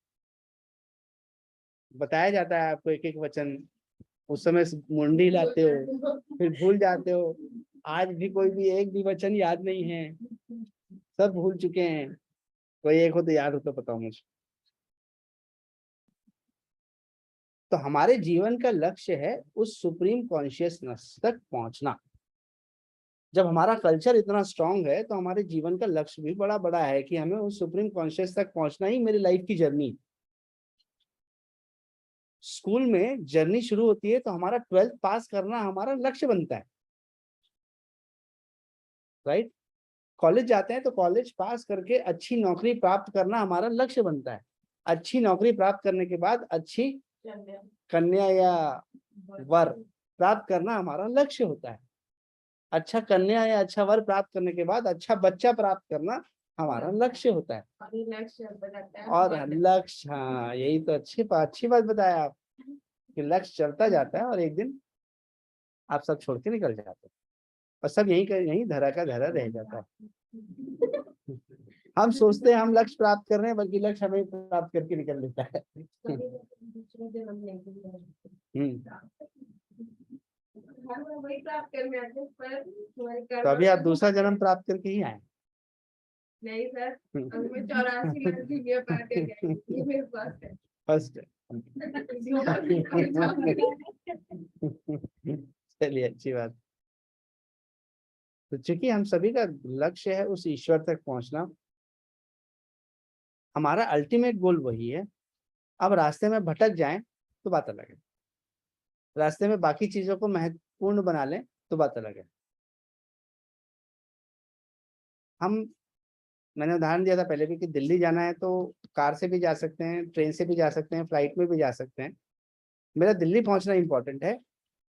बताया जाता है आपको एक एक वचन, उस समय मुंडी लाते हो, फिर भूल जाते हो। आज भी कोई भी एक भी वचन याद नहीं है, सब भूल चुके हैं। कोई एक हो तो याद हो तो बताओ मुझे। तो हमारे जीवन का लक्ष्य है उस सुप्रीम कॉन्शियसनेस तक पहुंचना। जब हमारा कल्चर इतना स्ट्रांग है तो हमारे जीवन का लक्ष्य भी बड़ा बड़ा है कि हमें उस सुप्रीम कॉन्शियस तक पहुंचना ही मेरी लाइफ की जर्नी। स्कूल में जर्नी शुरू होती है तो हमारा 12th पास करना हमारा लक्ष्य बनता है, राइट। कॉलेज जाते हैं तो कॉलेज पास करके अच्छी नौकरी प्राप्त करना हमारा लक्ष्य बनता है। अच्छी नौकरी प्राप्त करने के बाद अच्छी कन्या या वर प्राप्त करना हमारा लक्ष्य होता है। अच्छा कन्या या अच्छा वर प्राप्त करने के बाद अच्छा बच्चा प्राप्त करना हमारा लक्ष्य होता है। और लक्ष्य, हाँ यही तो अच्छी बात बताया आप कि लक्ष्य चलता जाता है और एक दिन आप सब छोड़ के निकल जाते हैं और सब यही धरा का धरा रह जाता है। हम सोचते हैं हम लक्ष्य प्राप्त कर रहे हैं, बल्कि लक्ष्य हमें प्राप्त करके निकल लेता है। तो अभी आप दूसरा जन्म प्राप्त करके ही आए। नहीं सर, मैं 84 फर्स्ट। चलिए अच्छी बात। तो चूंकि हम सभी का लक्ष्य है उस ईश्वर तक पहुंचना, हमारा अल्टीमेट गोल वही है। अब रास्ते में भटक जाएं तो बात अलग है, रास्ते में बाकी चीजों को महत्वपूर्ण बना लें तो बात अलग है। मैंने उदाहरण दिया था पहले भी कि दिल्ली जाना है तो कार से भी जा सकते हैं, ट्रेन से भी जा सकते हैं, फ्लाइट में भी जा सकते हैं। मेरा दिल्ली पहुंचना इंपॉर्टेंट है,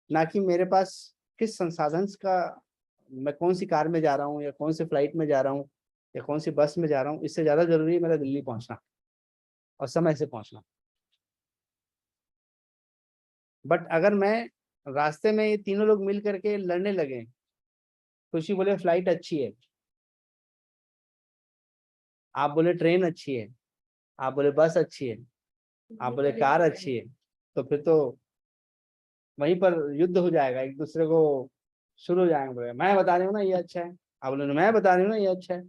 ना कि मेरे पास किस संसाधन का, मैं कौन सी कार में जा रहा हूँ या कौन सी फ्लाइट में जा रहा हूँ या कौन सी बस में जा रहा हूँ। इससे ज्यादा जरूरी है मेरा दिल्ली पहुंचना और समय से पहुंचना। बट अगर मैं रास्ते में ये तीनों लोग मिल करके लड़ने लगे, खुशी बोले फ्लाइट अच्छी है, आप बोले ट्रेन अच्छी है, आप बोले बस अच्छी है, आप बोले कार अच्छी है, तो फिर तो वहीं पर युद्ध हो जाएगा, एक दूसरे को शुरू हो जाएंगे। मैं बता रही हूँ ना ये अच्छा है, आप बोले मैं बता रही हूँ ना ये अच्छा है।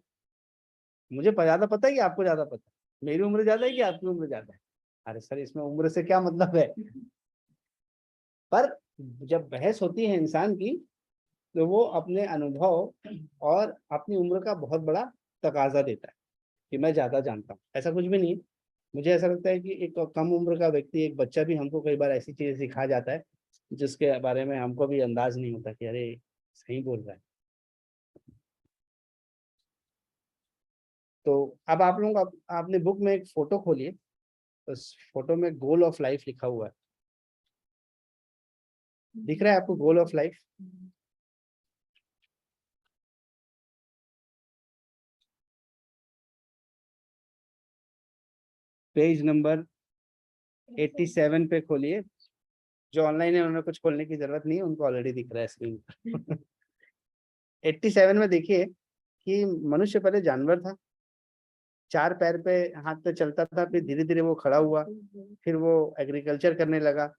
मुझे ज्यादा पता है कि आपको ज्यादा पता है, मेरी उम्र ज्यादा है कि आपकी उम्र ज्यादा है। अरे सर इसमें उम्र से क्या मतलब है। पर जब बहस होती है इंसान की तो वो अपने अनुभव और अपनी उम्र का बहुत बड़ा तकाजा देता है कि मैं ज्यादा जानता हूँ। ऐसा कुछ भी नहीं है। मुझे ऐसा लगता है कि एक कम उम्र का व्यक्ति, एक बच्चा भी हमको कई बार ऐसी चीजें सिखा जाता है जिसके बारे में हमको भी अंदाज नहीं होता कि अरे सही बोल रहा है। तो अब आप लोग आपने बुक में एक फोटो खोलिए, उस फोटो में गोल ऑफ लाइफ लिखा हुआ है, दिख रहा है आपको goal of life? Page number 87 पे खोलिए। जो ऑनलाइन है उन्हें कुछ खोलने की जरूरत नहीं है, उनको ऑलरेडी दिख रहा है स्क्रीन पर। 87 में देखिए कि मनुष्य पहले जानवर था, 4 पैर पे हाथ पे चलता था, फिर धीरे धीरे वो खड़ा हुआ, फिर वो एग्रीकल्चर करने लगा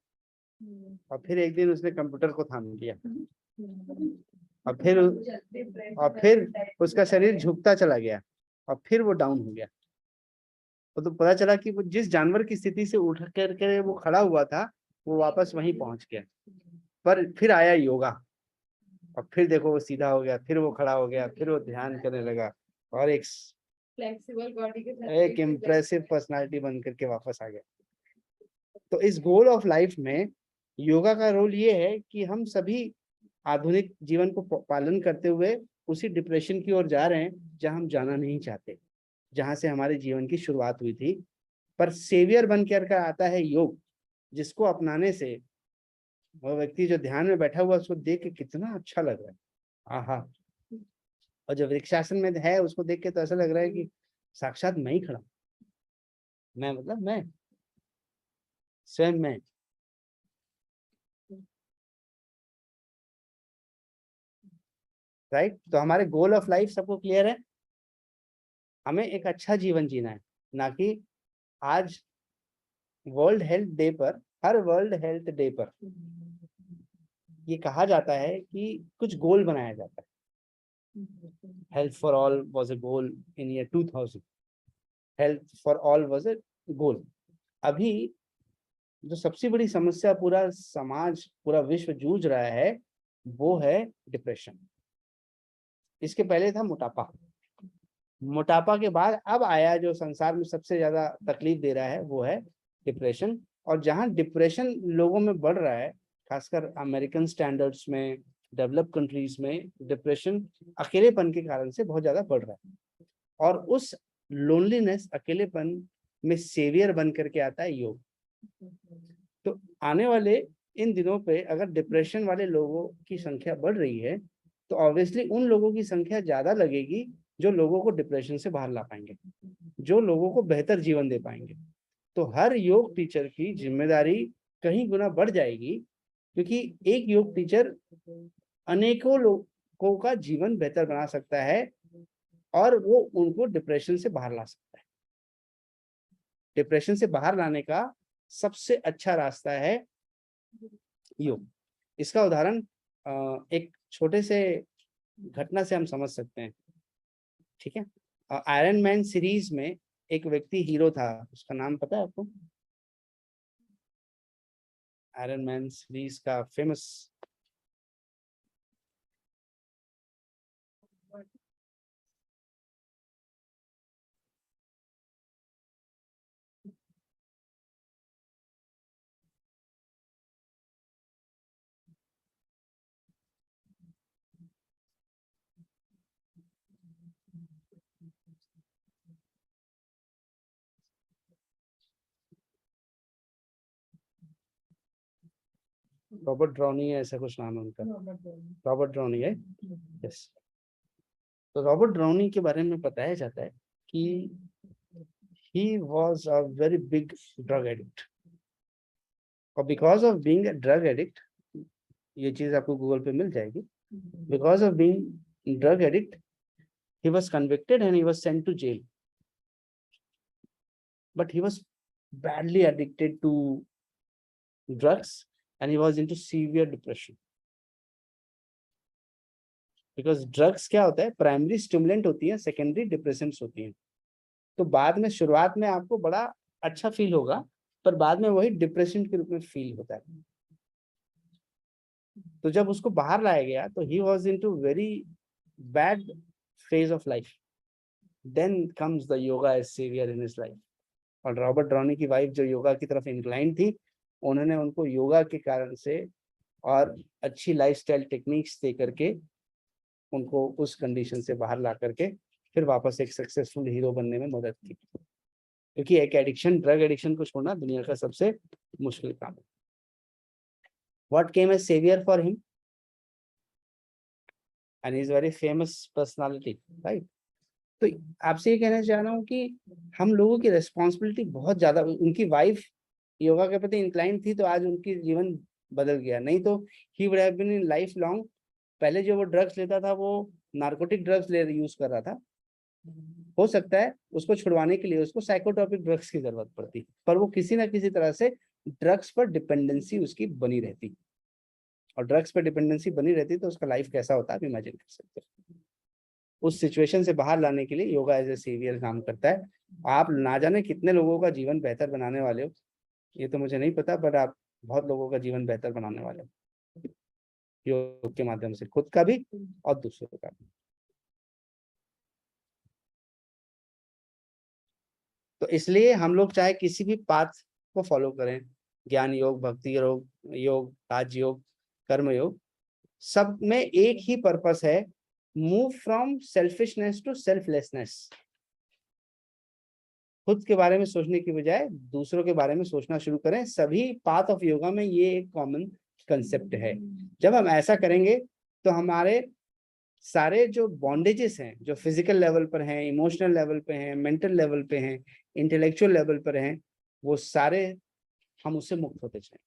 और फिर एक दिन उसने कंप्यूटर को थाम लिया और फिर उसका शरीर झुकता चला गया और फिर वो डाउन हो गया। तो पता चला कि वो जिस जानवर की स्थिति से उठ करके वो खड़ा हुआ था वो वापस वहीं पहुंच गया। पर फिर आया योगा और फिर देखो वो सीधा हो गया, फिर वो खड़ा हो गया, फिर वो ध्यान करने लगा और एक फ्लेक्सिबल बॉडी के साथ एक इम्प्रेसिव पर्सनालिटी बन करके वापस आ गया। तो इस गोल ऑफ लाइफ में योगा का रोल ये है कि हम सभी आधुनिक जीवन को पालन करते हुए उसी डिप्रेशन की ओर जा रहे हैं जहां हम जाना नहीं चाहते, जहां से हमारे जीवन की शुरुआत हुई थी। पर सेवियर बन कर आता है योग, जिसको अपनाने से वो व्यक्ति जो ध्यान में बैठा हुआ उसको देख के कितना अच्छा लग रहा है, आहा। और जो वृक्षासन में है उसको देख के तो ऐसा लग रहा है कि साक्षात मैं ही खड़ा, मैं मतलब मैं स्वयं मैं। राइट। तो हमारे गोल ऑफ लाइफ सबको क्लियर है, हमें एक अच्छा जीवन जीना है, ना कि आज वर्ल्ड हेल्थ डे पर, हर वर्ल्ड हेल्थ डे पर ये कहा जाता है कि कुछ गोल बनाया जाता है। Health for all was a goal in year 2000, health for all was a goal. अभी जो सबसे बड़ी समस्या पूरा समाज, पूरा विश्व जूझ रहा है, वो है डिप्रेशन। इसके पहले था मोटापा, मोटापा के बाद अब आया जो संसार में सबसे ज्यादा तकलीफ दे रहा है वो है डिप्रेशन। और जहां डिप्रेशन लोगों में बढ़ रहा है, खासकर अमेरिकन स्टैंडर्ड्स में, डेवलप कंट्रीज में, डिप्रेशन अकेलेपन के कारण से बहुत ज्यादा बढ़ रहा है। और उस लोनलीनेस, अकेलेपन में सेवियर बन करके आता है योग। तो आने वाले इन दिनों पे अगर डिप्रेशन वाले लोगों की संख्या बढ़ रही है, तो ऑब्वियसली उन लोगों की संख्या ज्यादा लगेगी जो लोगों को डिप्रेशन से बाहर ला पाएंगे, जो लोगों को बेहतर जीवन दे पाएंगे। तो हर योग टीचर की जिम्मेदारी कहीं गुना बढ़ जाएगी, क्योंकि एक योग टीचर अनेकों लोगों का जीवन बेहतर बना सकता है और वो उनको डिप्रेशन से बाहर ला सकता है। डिप्रेशन से बाहर लाने का सबसे अच्छा रास्ता है योग। इसका उदाहरण एक छोटे से घटना से हम समझ सकते हैं, ठीक है। आयरन मैन सीरीज में एक व्यक्ति हीरो था, उसका नाम पता है आपको? आयरन मैन सीरीज का फेमस रॉबर्ट ड्राउनी है, ऐसा कुछ नाम है उनका, रॉबर्ट ड्राउनी है, यस। तो रॉबर्ट ड्राउनी के बारे में बताया जाता है कि he was a very big drug addict, और because of being a drug addict, ये चीज आपको गूगल पे मिल जाएगी, because of being drug addict he was convicted and he was sent to jail, but he was badly addicted to drugs and he was into severe depression, because drugs क्या होता है, primary stimulant होती है, secondary depressants होती हैं। तो बाद में, शुरुआत में आपको बड़ा अच्छा फील होगा, पर बाद में वही डिप्रेशन के रूप में फील होता है। तो जब उसको बाहर लाया गया तो he was into very bad phase of life, then comes the yoga as saviour in his life. और रॉबर्ट ड्राउनी की वाइफ जो योगा की तरफ इंक्लाइन थी, उन्होंने उनको योगा के कारण से और अच्छी लाइफस्टाइल टेक्निक्स दे करके उनको उस कंडीशन से बाहर ला करके फिर वापस एक सक्सेसफुल हीरो बनने में मदद की। क्योंकि एक एडिक्शन, ड्रग एडिक्शन को छोड़ना दुनिया का सबसे मुश्किल काम है। What came as savior for him? And he is very famous personality, right? तो आपसे ये कहना चाह रहा हूँ कि हम लोगों की रिस्पॉन्सिबिलिटी बहुत ज्यादा, उनकी वाइफ योगा के प्रति इंक्लाइन थी तो आज उनकी जीवन बदल गया, नहीं तो he would have been in lifelong. पहले जो वो ड्रग्स लेता था वो नार्कोटिक ड्रग्स ले यूज कर रहा था, हो सकता है उसको छुड़वाने के लिए उसको साइकोट्रोपिक ड्रग्स की जरूरत पड़ती, पर वो किसी ना किसी तरह से ड्रग्स पर डिपेंडेंसी उसकी बनी रहती, और ड्रग्स पर डिपेंडेंसी बनी रहती तो उसका लाइफ कैसा होता है आप इमेजिन कर सकते हो। उस सिचुएशन से बाहर लाने के लिए योगा एज ए सेवियर काम करता है। आप ना जाने कितने लोगों का जीवन बेहतर बनाने वाले हो, ये तो मुझे नहीं पता, बट आप बहुत लोगों का जीवन बेहतर बनाने वाले हो योग के माध्यम से, खुद का भी और दूसरों का भी। तो इसलिए हम लोग चाहे किसी भी पाथ को फॉलो करें, ज्ञान योग, भक्ति योग, योग, राज योग, कर्म योग, सब में एक ही पर्पस है, move from selfishness to selflessness. खुद के बारे में सोचने की बजाय दूसरों के बारे में सोचना शुरू करें। सभी पाथ ऑफ योगा में ये एक कॉमन कंसेप्ट है। जब हम ऐसा करेंगे तो हमारे सारे जो बॉन्डेजेस हैं, जो फिजिकल लेवल पर हैं, इमोशनल लेवल पे हैं, मेंटल लेवल पे हैं, इंटेलेक्चुअल लेवल पर हैं, वो सारे हम उससे मुक्त होते जाएंगे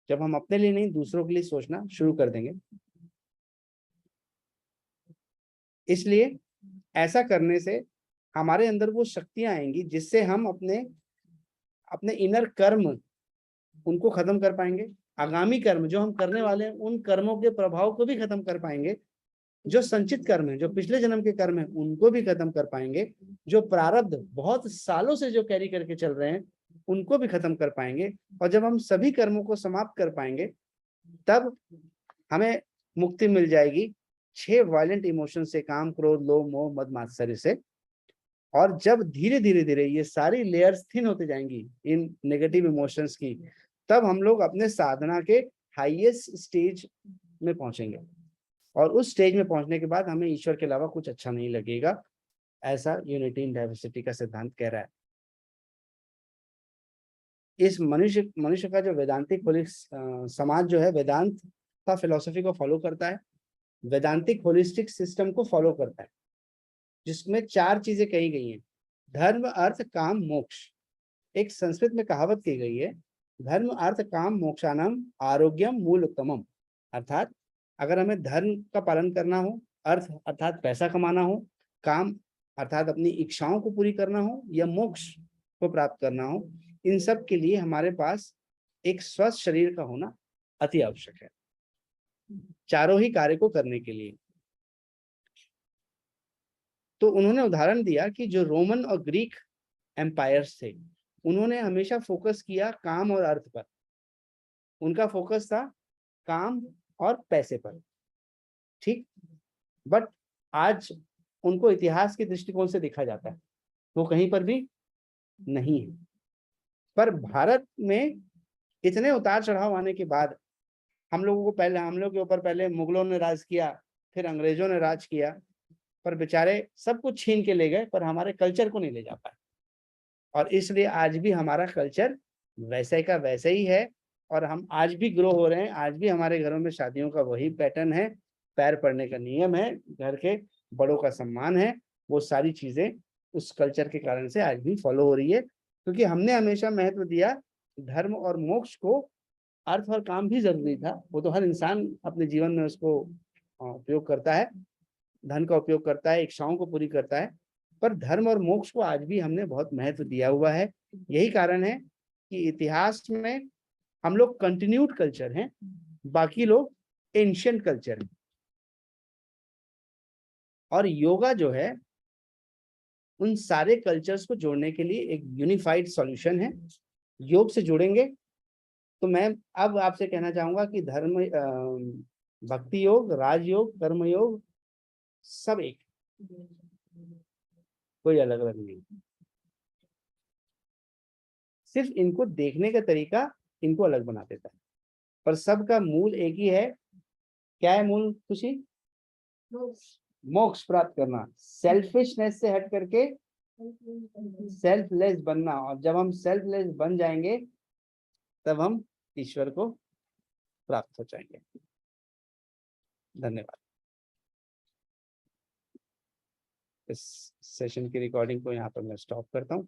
जब हम अपने लिए नहीं दूसरों के लिए सोचना शुरू कर देंगे। इसलिए ऐसा करने से हमारे अंदर वो शक्तियां आएंगी जिससे हम अपने अपने इनर कर्म उनको खत्म कर पाएंगे, आगामी कर्म जो हम करने वाले हैं उन कर्मों के प्रभाव को भी खत्म कर पाएंगे, जो संचित कर्म है, जो पिछले जन्म के कर्म है, उनको भी खत्म कर पाएंगे, जो प्रारब्ध बहुत सालों से जो कैरी करके चल रहे हैं उनको भी खत्म कर पाएंगे। और जब हम सभी कर्मों को समाप्त कर पाएंगे तब हमें मुक्ति मिल जाएगी 6 वायलेंट इमोशन से, काम, क्रोध, लोभ, मोह, मद, मात्सर्य से। और जब धीरे धीरे धीरे ये सारी लेयर्स थिन होती जाएंगी इन नेगेटिव इमोशंस की, तब हम लोग अपने साधना के हाईएस्ट स्टेज में पहुंचेंगे। और उस स्टेज में पहुंचने के बाद हमें ईश्वर के अलावा कुछ अच्छा नहीं लगेगा, ऐसा यूनिटी इन डाइवर्सिटी का सिद्धांत कह रहा है। इस मनुष्य का जो वेदांतिक समाज जो है वेदांत का फिलॉसफी को फॉलो करता है, वेदांतिक होलिस्टिक सिस्टम को फॉलो करता है, जिसमें 4 चीजें कही गई हैं, धर्म, अर्थ, काम, मोक्ष। एक संस्कृत में कहावत की गई है, धर्म, अर्थ, काम, मोक्षानाम आरोग्यम मूल उत्तमम। अर्थात अगर हमें धर्म का पालन करना हो, अर्थ अर्थात पैसा कमाना हो, काम अर्थात अपनी इच्छाओं को पूरी करना हो, या मोक्ष को प्राप्त करना हो, इन सब के लिए हमारे पास एक स्वस्थ शरीर का होना अति आवश्यक है, चारों ही कार्य को करने के लिए। तो उन्होंने उदाहरण दिया कि जो रोमन और ग्रीक एम्पायर्स थे उन्होंने हमेशा फोकस किया काम और अर्थ पर, उनका फोकस था काम और पैसे पर, ठीक। बट आज उनको इतिहास के दृष्टिकोण से देखा जाता है, वो कहीं पर भी नहीं है। पर भारत में इतने उतार चढ़ाव आने के बाद हम लोगों के ऊपर पहले मुगलों ने राज किया, फिर अंग्रेजों ने राज किया, पर बेचारे सब कुछ छीन के ले गए, पर हमारे कल्चर को नहीं ले जा पाए। और इसलिए आज भी हमारा कल्चर वैसे का वैसे ही है, और हम आज भी ग्रो हो रहे हैं। आज भी हमारे घरों में शादियों का वही पैटर्न है, पैर पड़ने का नियम है, घर के बड़ों का सम्मान है, वो सारी चीजें उस कल्चर के कारण से आज भी फॉलो हो रही है, क्योंकि हमने हमेशा महत्व दिया धर्म और मोक्ष को। अर्थ और काम भी जरूरी था, वो तो हर इंसान अपने जीवन में उसको उपयोग करता है, धन का उपयोग करता है, इच्छाओं को पूरी करता है, पर धर्म और मोक्ष को आज भी हमने बहुत महत्व दिया हुआ है। यही कारण है कि इतिहास में हम लोग कंटिन्यूड कल्चर हैं, बाकी लोग एंशिएंट कल्चर हैं। और योगा जो है उन सारे कल्चर्स को जोड़ने के लिए एक यूनिफाइड सॉल्यूशन है। योग से जुड़ेंगे तो मैं अब आपसे कहना चाहूंगा कि धर्म, भक्ति योग, राजयोग, कर्म योग सब एक, कोई अलग अलग नहीं। सिर्फ इनको देखने का तरीका इनको अलग बना देता है, पर सबका मूल एक ही है। क्या है मूल खुशी? मोक्ष प्राप्त करना, सेल्फिशनेस से हट करके सेल्फलेस बनना। और जब हम सेल्फलेस बन जाएंगे तब हम ईश्वर को प्राप्त हो जाएंगे। धन्यवाद। इस सेशन की रिकॉर्डिंग को यहाँ पर मैं स्टॉप करता हूँ।